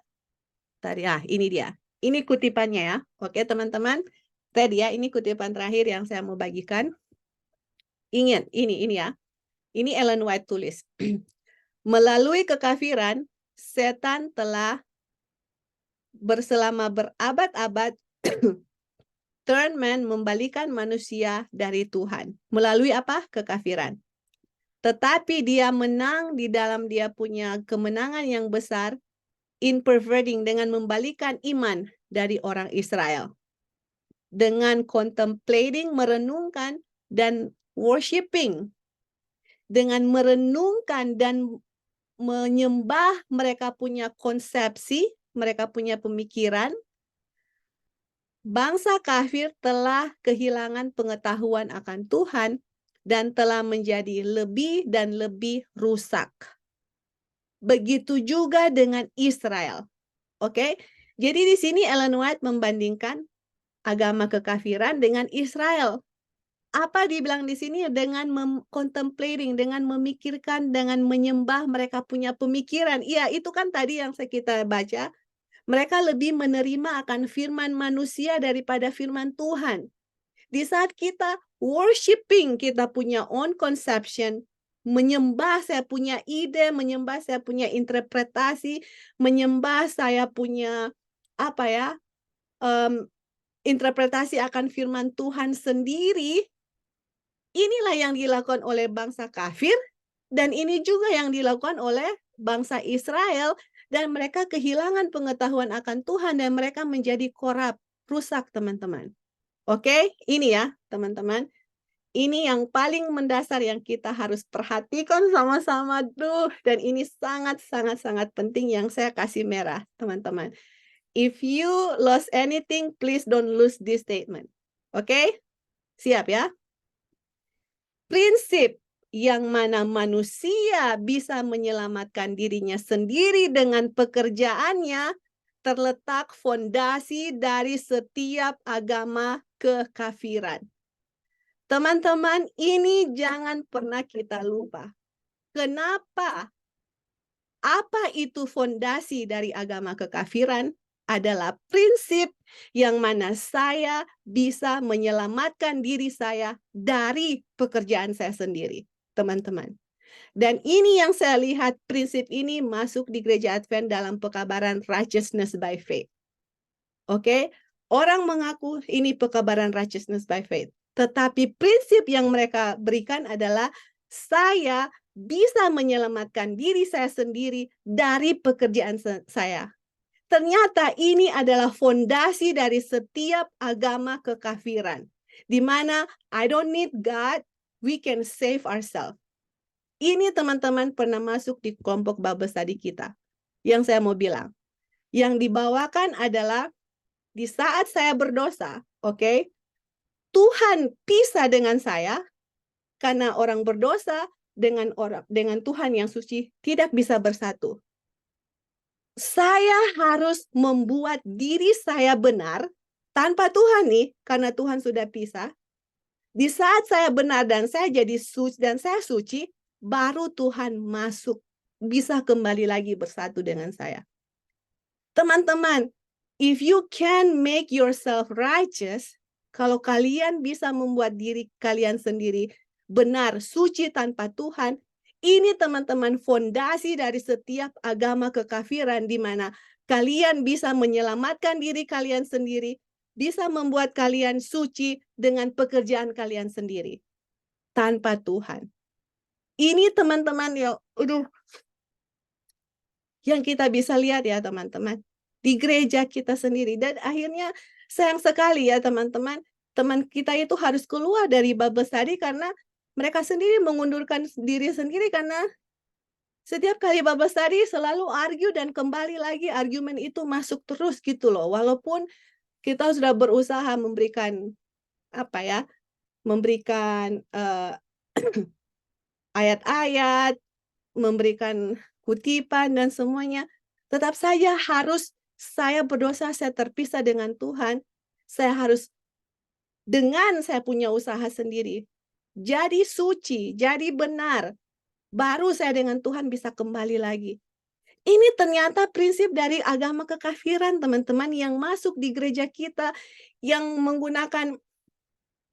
tadi, ini dia. Ini kutipannya ya. Oke, teman-teman. Tadi ya, ini kutipan terakhir yang saya mau bagikan. Ingat, ini ya. Ini Ellen White tulis. Melalui kekafiran, setan telah berselama berabad-abad turn man membalikan manusia dari Tuhan. Melalui apa? Kekafiran. Tetapi dia menang di dalam dia punya kemenangan yang besar in perverting dengan membalikan iman dari orang Israel. Dengan contemplating, merenungkan dan worshiping. Dengan merenungkan dan menyembah, mereka punya konsepsi, mereka punya pemikiran. Bangsa kafir telah kehilangan pengetahuan akan Tuhan dan telah menjadi lebih dan lebih rusak. Begitu juga dengan Israel. Oke? Jadi di sini Ellen White membandingkan agama kekafiran dengan Israel. Apa dibilang di sini? Dengan contemplating, dengan memikirkan, dengan menyembah, mereka punya pemikiran. Iya, itu kan tadi yang kita baca. Mereka lebih menerima akan firman manusia daripada firman Tuhan. Di saat kita worshiping, kita punya own conception, menyembah saya punya ide, menyembah saya punya interpretasi, menyembah saya punya interpretasi akan firman Tuhan sendiri, inilah yang dilakukan oleh bangsa kafir, dan ini juga yang dilakukan oleh bangsa Israel, dan mereka kehilangan pengetahuan akan Tuhan, dan mereka menjadi korup, rusak teman-teman. Oke, ini ya teman-teman. Ini yang paling mendasar yang kita harus perhatikan sama-sama. Dan ini sangat penting yang saya kasih merah, teman-teman. If you lost anything, please don't lose this statement. Oke? Siap ya? Prinsip yang mana manusia bisa menyelamatkan dirinya sendiri dengan pekerjaannya terletak fondasi dari setiap agama kekafiran. Teman-teman, ini jangan pernah kita lupa. Kenapa? Apa itu fondasi dari agama kekafiran? Adalah prinsip yang mana saya bisa menyelamatkan diri saya dari pekerjaan saya sendiri, teman-teman. Dan ini yang saya lihat, prinsip ini masuk di Gereja Advent dalam pekabaran righteousness by faith. Oke? Orang mengaku ini pekabaran righteousness by faith. Tetapi prinsip yang mereka berikan adalah saya bisa menyelamatkan diri saya sendiri dari pekerjaan saya. Ternyata ini adalah fondasi dari setiap agama kekafiran. Di mana I don't need God, we can save ourselves. Ini teman-teman pernah masuk di kelompok Bible study kita. Yang saya mau bilang. Yang dibawakan adalah di saat saya berdosa, oke? Tuhan pisah dengan saya karena orang berdosa dengan Tuhan yang suci tidak bisa bersatu. Saya harus membuat diri saya benar tanpa Tuhan nih, karena Tuhan sudah pisah. Di saat saya benar dan saya jadi suci dan saya suci, baru Tuhan masuk, bisa kembali lagi bersatu dengan saya. Teman-teman, if you can make yourself righteous, kalau kalian bisa membuat diri kalian sendiri benar, suci tanpa Tuhan, ini teman-teman fondasi dari setiap agama kekafiran di mana kalian bisa menyelamatkan diri kalian sendiri, bisa membuat kalian suci dengan pekerjaan kalian sendiri tanpa Tuhan. Ini teman-teman yang kita bisa lihat ya teman-teman di gereja kita sendiri. Dan akhirnya sayang sekali ya teman-teman, teman kita itu harus keluar dari Bible study karena mereka sendiri mengundurkan diri sendiri, karena setiap kali Bible study selalu argue dan kembali lagi argumen itu masuk terus gitu loh. Walaupun kita sudah berusaha memberikan memberikan ayat-ayat, memberikan kutipan dan semuanya, tetap saja saya berdosa, saya terpisah dengan Tuhan, saya harus dengan saya punya usaha sendiri jadi suci, jadi benar, baru saya dengan Tuhan bisa kembali lagi. Ini ternyata prinsip dari agama kekafiran teman-teman yang masuk di gereja kita, yang menggunakan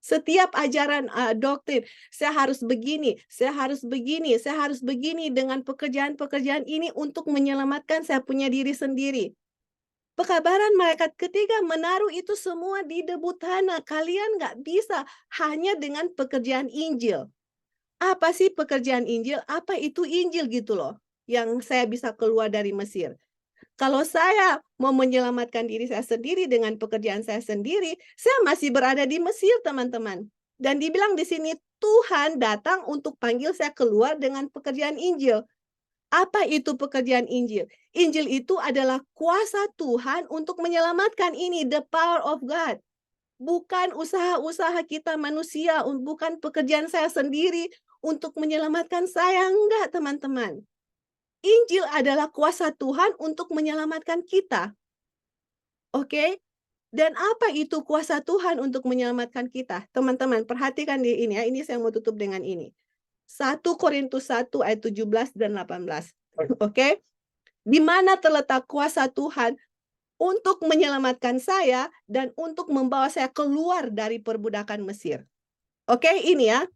setiap ajaran doktrin, saya harus begini, saya harus begini, saya harus begini dengan pekerjaan-pekerjaan ini untuk menyelamatkan saya punya diri sendiri. Pekabaran malaikat ketiga menaruh itu semua di debu tanah. Kalian nggak bisa hanya dengan pekerjaan Injil. Apa sih pekerjaan Injil? Apa itu Injil gitu loh, yang saya bisa keluar dari Mesir. Kalau saya mau menyelamatkan diri saya sendiri dengan pekerjaan saya sendiri, saya masih berada di Mesir, teman-teman. Dan dibilang di sini, Tuhan datang untuk panggil saya keluar dengan pekerjaan Injil. Apa itu pekerjaan Injil? Injil itu adalah kuasa Tuhan untuk menyelamatkan ini, the power of God. Bukan usaha-usaha kita manusia, bukan pekerjaan saya sendiri untuk menyelamatkan saya, enggak teman-teman. Injil adalah kuasa Tuhan untuk menyelamatkan kita. Oke? Dan apa itu kuasa Tuhan untuk menyelamatkan kita? Teman-teman, perhatikan di ini ya. Ini saya mau tutup dengan ini. 1 Korintus 1 ayat 17 dan 18. Oke? Di mana terletak kuasa Tuhan untuk menyelamatkan saya dan untuk membawa saya keluar dari perbudakan Mesir. Oke, ini ya.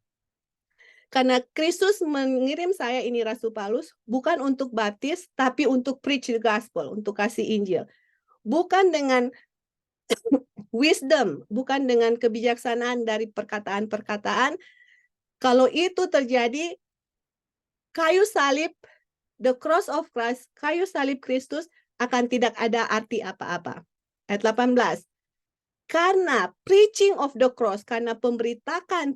Karena Kristus mengirim saya, ini Rasul Paulus, bukan untuk baptis, tapi untuk preach the gospel, untuk kasih Injil. bukan dengan wisdom, bukan dengan kebijaksanaan dari perkataan-perkataan. Kalau itu terjadi, kayu salib, the cross of Christ, kayu salib Kristus akan tidak ada arti apa-apa. Ayat 18. Karena preaching of the cross, karena pemberitaan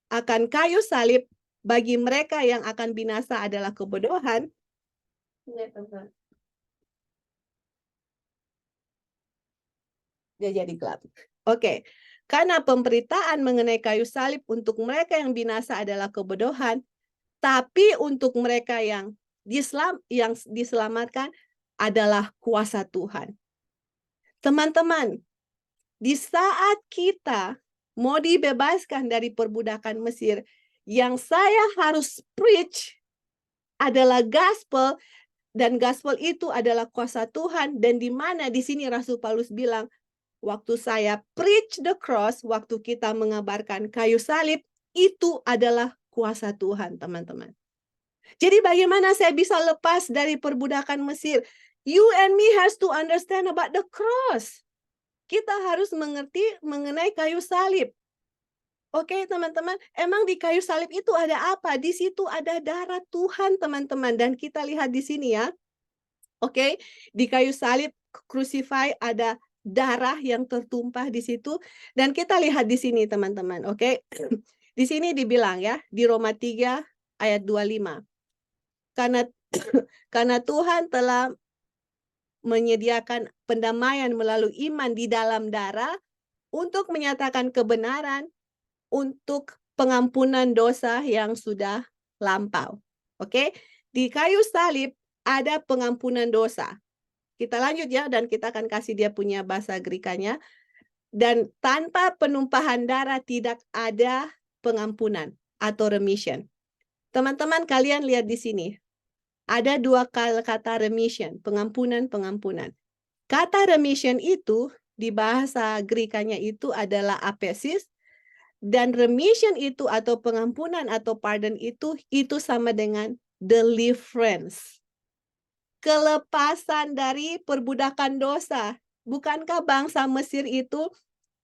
akan kayu salib bagi mereka yang akan binasa adalah kebodohan. Dia jadi gelap. Oke. Karena pemberitaan mengenai kayu salib untuk mereka yang binasa adalah kebodohan, tapi untuk mereka yang diselamatkan adalah kuasa Tuhan. Teman-teman, di saat kita mau dibebaskan dari perbudakan Mesir, yang saya harus preach adalah gospel, dan gospel itu adalah kuasa Tuhan. Dan di mana di sini Rasul Paulus bilang, waktu saya preach the cross, waktu kita mengabarkan kayu salib, itu adalah kuasa Tuhan, teman-teman. Jadi bagaimana saya bisa lepas dari perbudakan Mesir? You and me has to understand about the cross. Kita harus mengerti mengenai kayu salib. Oke, teman-teman, emang di kayu salib itu ada apa? Di situ ada darah Tuhan, teman-teman. Dan kita lihat di sini ya. Oke, di kayu salib crucify ada darah yang tertumpah di situ, dan kita lihat di sini teman-teman. Oke. Di sini dibilang ya, di Roma 3 ayat 25. Karena Tuhan telah menyediakan pendamaian melalui iman di dalam darah untuk menyatakan kebenaran untuk pengampunan dosa yang sudah lampau. Oke, di kayu salib ada pengampunan dosa. Kita lanjut ya, dan kita akan kasih dia punya bahasa Grikanya. Dan tanpa penumpahan darah tidak ada pengampunan atau remission. Teman-teman, kalian lihat di sini. Ada dua kata remission, pengampunan. Kata remission itu di bahasa Grikanya itu adalah apesis, dan remission itu atau pengampunan atau pardon itu sama dengan deliverance. Kelepasan dari perbudakan dosa. Bukankah bangsa Mesir itu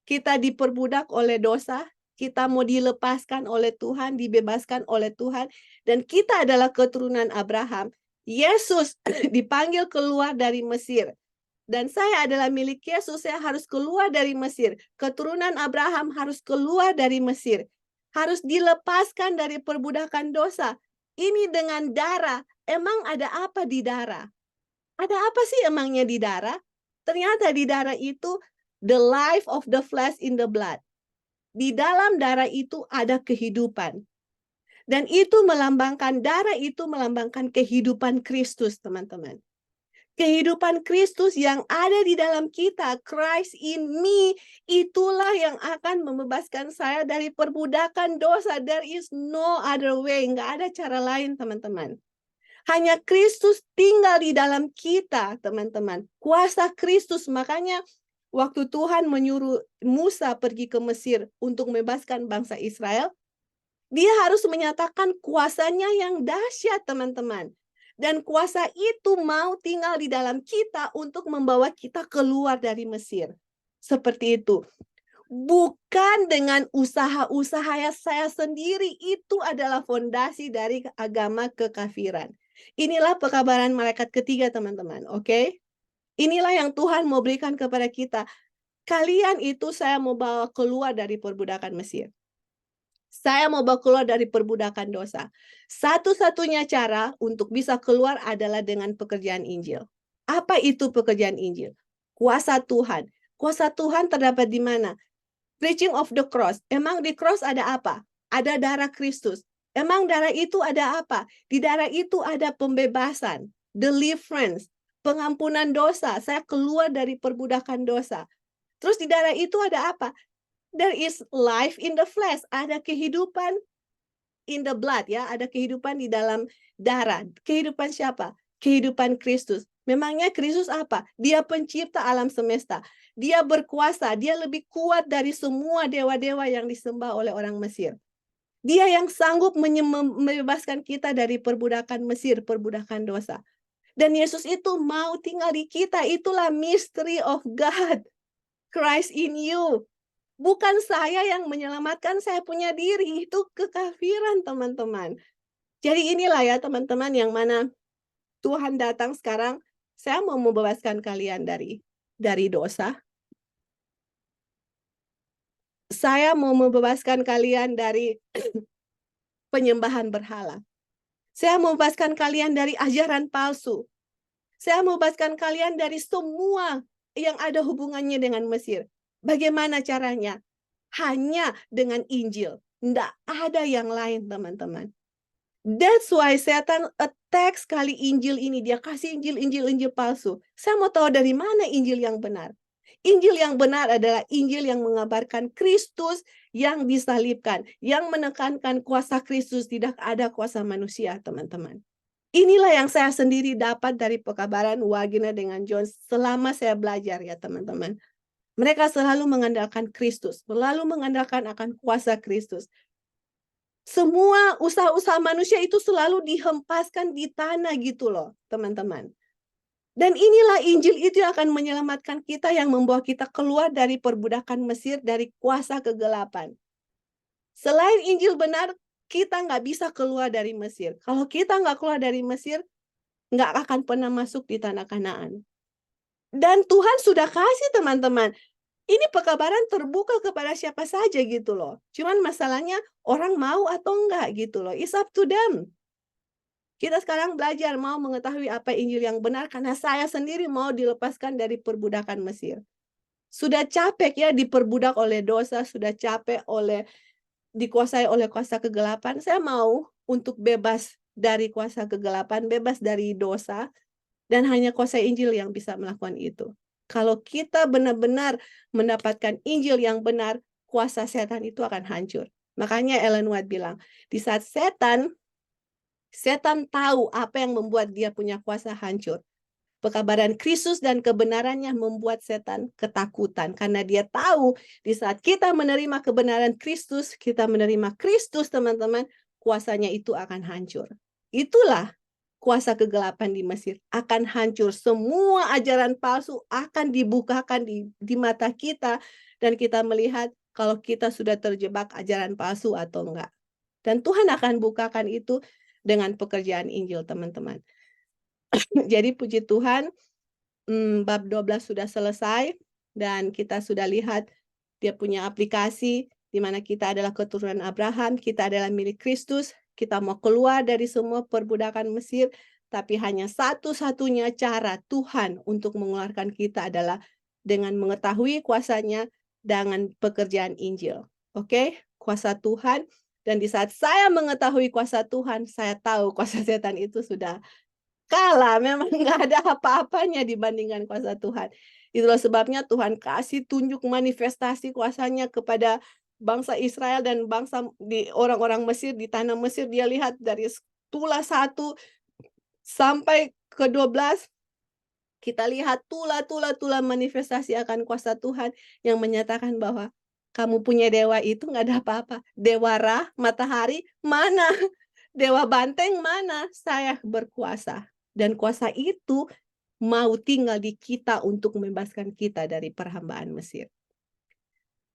kita diperbudak oleh dosa? Kita mau dilepaskan oleh Tuhan, dibebaskan oleh Tuhan. Dan kita adalah keturunan Abraham. Yesus dipanggil keluar dari Mesir. Dan saya adalah milik Yesus, saya harus keluar dari Mesir. Keturunan Abraham harus keluar dari Mesir. Harus dilepaskan dari perbudakan dosa. Ini dengan darah. Emang ada apa di darah? Ada apa sih emangnya di darah? Ternyata di darah itu the life of the flesh in the blood. Di dalam darah itu ada kehidupan. Dan itu melambangkan, darah itu melambangkan kehidupan Kristus, teman-teman. Kehidupan Kristus yang ada di dalam kita, Christ in me, itulah yang akan membebaskan saya dari perbudakan dosa. There is no other way. Nggak ada cara lain, teman-teman. Hanya Kristus tinggal di dalam kita, teman-teman. Kuasa Kristus, makanya waktu Tuhan menyuruh Musa pergi ke Mesir untuk membebaskan bangsa Israel, dia harus menyatakan kuasanya yang dahsyat, teman-teman. Dan kuasa itu mau tinggal di dalam kita untuk membawa kita keluar dari Mesir. Seperti itu. Bukan dengan usaha-usaha saya sendiri, itu adalah fondasi dari agama kekafiran. Inilah pekabaran malaikat ketiga, teman-teman. Oke? Inilah yang Tuhan mau berikan kepada kita. Kalian itu saya mau bawa keluar dari perbudakan Mesir. Saya mau bawa keluar dari perbudakan dosa. Satu-satunya cara untuk bisa keluar adalah dengan pekerjaan Injil. Apa itu pekerjaan Injil? Kuasa Tuhan. Kuasa Tuhan terdapat di mana? Preaching of the cross. Emang di cross ada apa? Ada darah Kristus. Emang darah itu ada apa? Di darah itu ada pembebasan, deliverance, pengampunan dosa. Saya keluar dari perbudakan dosa. Terus di darah itu ada apa? There is life in the flesh. Ada kehidupan in the blood, ya. Ada kehidupan di dalam darah. Kehidupan siapa? Kehidupan Kristus. Memangnya Kristus apa? Dia pencipta alam semesta. Dia berkuasa. Dia lebih kuat dari semua dewa-dewa yang disembah oleh orang Mesir. Dia yang sanggup membebaskan kita dari perbudakan Mesir, perbudakan dosa. Dan Yesus itu mau tinggal di kita. Itulah mystery of God. Christ in you. Bukan saya yang menyelamatkan saya punya diri. Itu kekafiran, teman-teman. Jadi inilah ya teman-teman yang mana Tuhan datang sekarang. Saya mau membebaskan kalian dari dosa. Saya mau membebaskan kalian dari penyembahan berhala. Saya mau membebaskan kalian dari ajaran palsu. Saya mau membebaskan kalian dari semua yang ada hubungannya dengan Mesir. Bagaimana caranya? Hanya dengan Injil. Tidak ada yang lain, teman-teman. That's why setan attack sekali Injil ini. Dia kasih Injil palsu. Saya mau tahu dari mana Injil yang benar. Injil yang benar adalah Injil yang mengabarkan Kristus yang disalibkan. Yang menekankan kuasa Kristus, tidak ada kuasa manusia, teman-teman. Inilah yang saya sendiri dapat dari pekabaran Wagner dengan John selama saya belajar ya teman-teman. Mereka selalu mengandalkan Kristus, selalu mengandalkan akan kuasa Kristus. Semua usaha-usaha manusia itu selalu dihempaskan di tanah gitu loh, teman-teman. Dan inilah Injil itu yang akan menyelamatkan kita, yang membawa kita keluar dari perbudakan Mesir, dari kuasa kegelapan. Selain Injil benar, kita nggak bisa keluar dari Mesir. Kalau kita nggak keluar dari Mesir, nggak akan pernah masuk di tanah Kanaan. Dan Tuhan sudah kasih teman-teman. Ini pekabaran terbuka kepada siapa saja gitu loh. Cuman masalahnya orang mau atau enggak gitu loh. It's up to them. Kita sekarang belajar mau mengetahui apa Injil yang benar karena saya sendiri mau dilepaskan dari perbudakan Mesir. Sudah capek ya diperbudak oleh dosa, sudah capek dikuasai oleh kuasa kegelapan. Saya mau untuk bebas dari kuasa kegelapan, bebas dari dosa, dan hanya kuasa Injil yang bisa melakukan itu. Kalau kita benar-benar mendapatkan Injil yang benar, kuasa setan itu akan hancur. Makanya Ellen White bilang, di saat setan tahu apa yang membuat dia punya kuasa hancur. Pekabaran Kristus dan kebenarannya membuat setan ketakutan. Karena dia tahu di saat kita menerima kebenaran Kristus, kita menerima Kristus teman-teman, kuasanya itu akan hancur. Itulah kuasa kegelapan di Mesir akan hancur. Semua ajaran palsu akan dibukakan di mata kita. Dan kita melihat kalau kita sudah terjebak ajaran palsu atau enggak. Dan Tuhan akan bukakan itu dengan pekerjaan Injil, teman-teman. Jadi puji Tuhan, bab 12 sudah selesai. Dan kita sudah lihat dia punya aplikasi di mana kita adalah keturunan Abraham, kita adalah milik Kristus. Kita mau keluar dari semua perbudakan Mesir, tapi hanya satu-satunya cara Tuhan untuk mengeluarkan kita adalah dengan mengetahui kuasanya dengan pekerjaan Injil. Oke? Kuasa Tuhan. Dan di saat saya mengetahui kuasa Tuhan, saya tahu kuasa setan itu sudah kalah. Memang nggak ada apa-apanya dibandingkan kuasa Tuhan. Itulah sebabnya Tuhan kasih tunjuk manifestasi kuasanya kepada bangsa Israel dan bangsa di orang-orang Mesir di tanah Mesir. Dia lihat dari tula 1 sampai ke 12, kita lihat tula manifestasi akan kuasa Tuhan yang menyatakan bahwa kamu punya dewa itu nggak ada apa-apa. Dewa Ra, matahari, mana? Dewa banteng, mana? Saya berkuasa. Dan kuasa itu mau tinggal di kita untuk membebaskan kita dari perhambaan Mesir.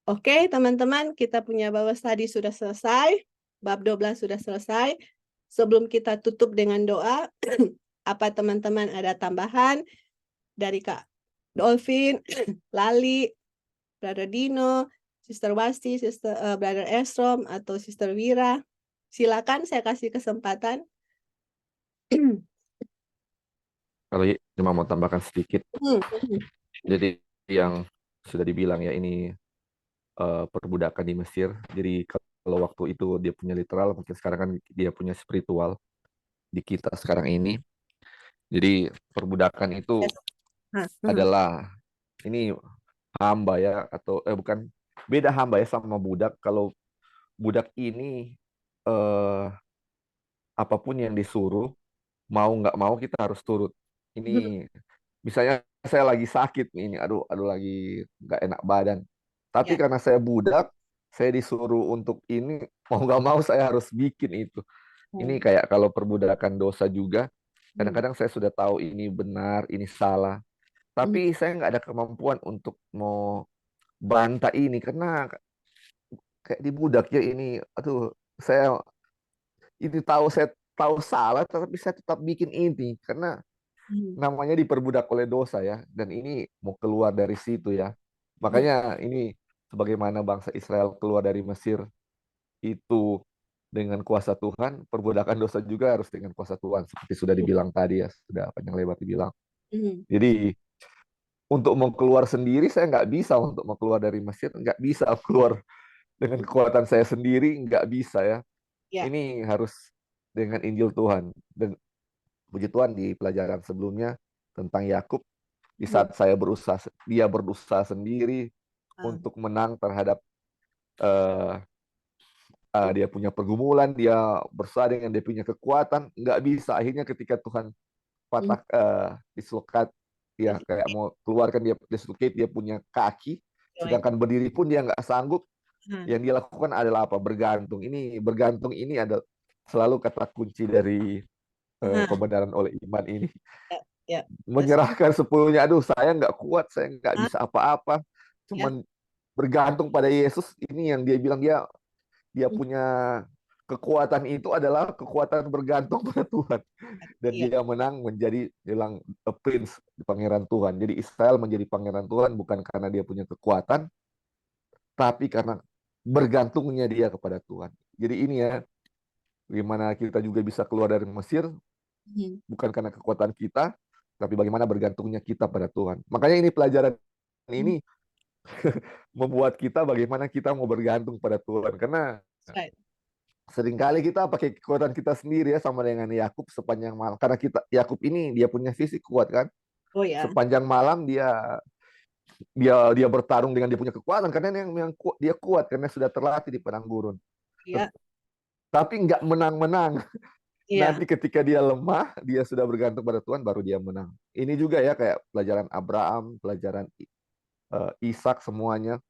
Oke, teman-teman, kita punya bab tadi sudah selesai. Bab 12 sudah selesai. Sebelum kita tutup dengan doa, apa teman-teman ada tambahan dari Kak Dolphin, Lali, Brother Dino, Sister Wasti, Brother Estrom, atau Sister Wira? Silakan, saya kasih kesempatan. Kalau cuma mau tambahkan sedikit. Jadi yang sudah dibilang ya ini perbudakan di Mesir. Jadi kalau waktu itu dia punya literal, mungkin sekarang kan dia punya spiritual di kita sekarang ini. Jadi perbudakan itu adalah ini hamba ya, atau bukan, beda hamba ya sama budak. Kalau budak ini apapun yang disuruh, mau nggak mau kita harus turut. Ini misalnya saya lagi sakit nih, ini aduh lagi nggak enak badan. Tapi karena saya budak, saya disuruh untuk ini, mau nggak mau saya harus bikin itu. Ini kayak kalau perbudakan dosa juga, Kadang-kadang saya sudah tahu ini benar, ini salah, tapi saya nggak ada kemampuan untuk mau bantah ini karena kayak dibudak ya ini. Aduh, saya saya tahu salah, tapi saya tetap bikin ini karena namanya diperbudak oleh dosa ya, dan ini mau keluar dari situ ya. Makanya ini sebagaimana bangsa Israel keluar dari Mesir itu dengan kuasa Tuhan, perbudakan dosa juga harus dengan kuasa Tuhan seperti sudah dibilang tadi ya, sudah panjang lebar dibilang. Jadi untuk mau keluar sendiri saya nggak bisa, untuk mau keluar dari Mesir nggak bisa, keluar dengan kekuatan saya sendiri nggak bisa ya. Ini harus dengan Injil Tuhan. Dan puji Tuhan di pelajaran sebelumnya tentang Yakub, di saat dia berusaha sendiri untuk menang terhadap dia punya pergumulan, dia berusaha dengan dia punya kekuatan, nggak bisa. Akhirnya ketika Tuhan patah dislokat, ya kayak mau keluarkan dia dislocate, dia punya kaki, sedangkan berdiri pun dia nggak sanggup. Yang dia lakukan adalah apa? Bergantung. Bergantung ini ada selalu kata kunci dari pembenaran oleh iman ini. Menyerahkan sepenuhnya. Aduh, saya nggak kuat, saya nggak bisa apa-apa. Cuman bergantung pada Yesus. Ini yang dia bilang, dia punya kekuatan itu adalah kekuatan bergantung pada Tuhan. Dan dia menang menjadi bilang a prince, pangeran Tuhan. Jadi Israel menjadi pangeran Tuhan bukan karena dia punya kekuatan, tapi karena bergantungnya dia kepada Tuhan. Jadi ini ya, bagaimana kita juga bisa keluar dari Mesir, bukan karena kekuatan kita, tapi bagaimana bergantungnya kita pada Tuhan. Makanya ini pelajaran ini membuat kita bagaimana kita mau bergantung pada Tuhan. Karena seringkali kita pakai kekuatan kita sendiri ya, sama dengan Yakub sepanjang malam. Karena Yakub ini dia punya fisik kuat kan. Sepanjang malam dia bertarung dengan dia punya kekuatan karena dia kuat karena sudah terlatih di padang gurun. Tapi nggak menang-menang. Nanti ketika dia lemah, dia sudah bergantung pada Tuhan, baru dia menang. Ini juga ya kayak pelajaran Abraham, pelajaran Ishak, semuanya.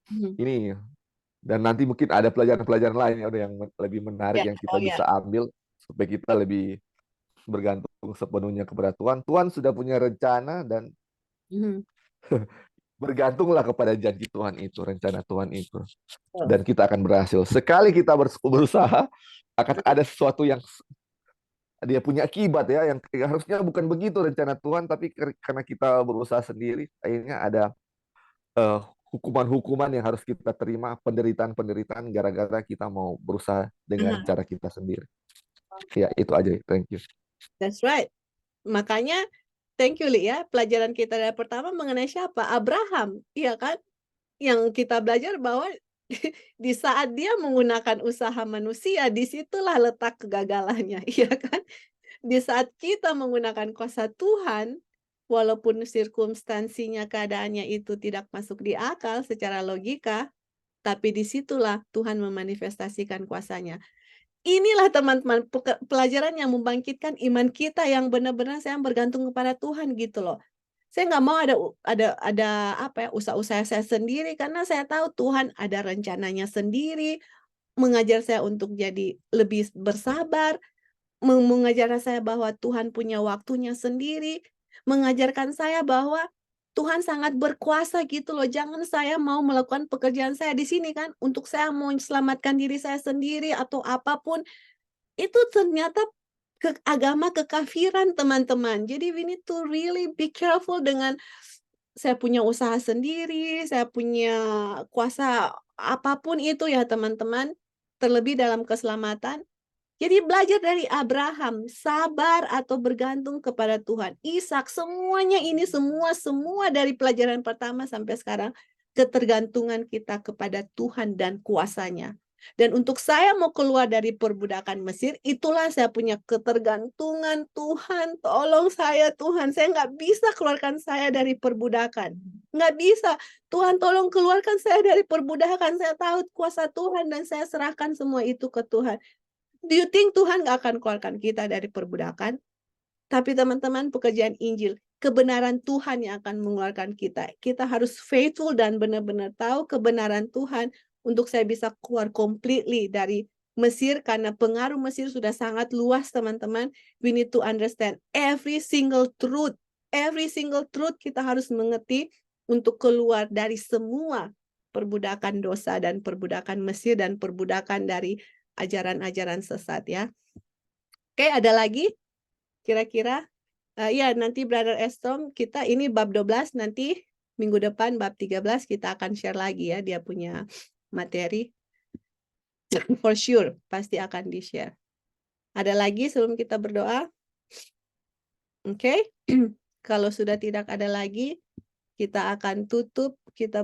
Ini. Dan nanti mungkin ada pelajaran-pelajaran lain yang lebih menarik yang kita bisa ambil supaya kita lebih bergantung sepenuhnya kepada Tuhan. Tuhan sudah punya rencana dan bergantunglah kepada janji Tuhan itu, rencana Tuhan itu. Dan kita akan berhasil. Sekali kita berusaha, akan ada sesuatu yang dia punya akibat ya, yang harusnya bukan begitu rencana Tuhan, tapi karena kita berusaha sendiri, akhirnya ada hukuman-hukuman yang harus kita terima, penderitaan-penderitaan gara-gara kita mau berusaha dengan cara kita sendiri. Ya, itu aja. Thank you. That's right. Makanya, thank you, Li, ya. Pelajaran kita dari pertama mengenai siapa? Abraham, iya kan? Yang kita belajar bahwa di saat dia menggunakan usaha manusia, disitulah letak kegagalannya, iya kan? Di saat kita menggunakan kuasa Tuhan, walaupun sirkumstansinya, keadaannya itu tidak masuk di akal secara logika, tapi disitulah Tuhan memanifestasikan kuasanya. Inilah teman-teman pelajaran yang membangkitkan iman kita yang benar-benar saya bergantung kepada Tuhan gitu loh. Saya nggak mau ada apa ya, usaha-usaha saya sendiri, karena saya tahu Tuhan ada rencananya sendiri, mengajar saya untuk jadi lebih bersabar, mengajar saya bahwa Tuhan punya waktunya sendiri, mengajarkan saya bahwa Tuhan sangat berkuasa gitu loh. Jangan saya mau melakukan pekerjaan saya di sini kan, untuk saya mau selamatkan diri saya sendiri atau apapun. Itu ternyata agama kekafiran, teman-teman. Jadi we need to really be careful dengan saya punya usaha sendiri, saya punya kuasa apapun itu ya teman-teman, terlebih dalam keselamatan. Jadi belajar dari Abraham, sabar atau bergantung kepada Tuhan. Ishak, semuanya ini semua dari pelajaran pertama sampai sekarang, ketergantungan kita kepada Tuhan dan kuasanya. Dan untuk saya mau keluar dari perbudakan Mesir, itulah saya punya ketergantungan. Tuhan, tolong saya Tuhan. Saya nggak bisa keluarkan saya dari perbudakan. Nggak bisa. Tuhan, tolong keluarkan saya dari perbudakan. Saya tahu kuasa Tuhan dan saya serahkan semua itu ke Tuhan. Do you think Tuhan nggak akan keluarkan kita dari perbudakan? Tapi teman-teman, pekerjaan Injil, kebenaran Tuhan yang akan mengeluarkan kita. Kita harus faithful dan benar-benar tahu kebenaran Tuhan untuk saya bisa keluar completely dari Mesir, karena pengaruh Mesir sudah sangat luas, teman-teman. We need to understand every single truth. Every single truth kita harus mengerti untuk keluar dari semua perbudakan dosa dan perbudakan Mesir dan perbudakan dari ajaran-ajaran sesat ya. Oke, ada lagi? Kira-kira? Ya, nanti Brother Estrom, kita ini bab 12, nanti minggu depan bab 13 kita akan share lagi ya, dia punya materi. For sure, pasti akan di-share. Ada lagi sebelum kita berdoa? Oke, kalau sudah tidak ada lagi, kita akan tutup. Kita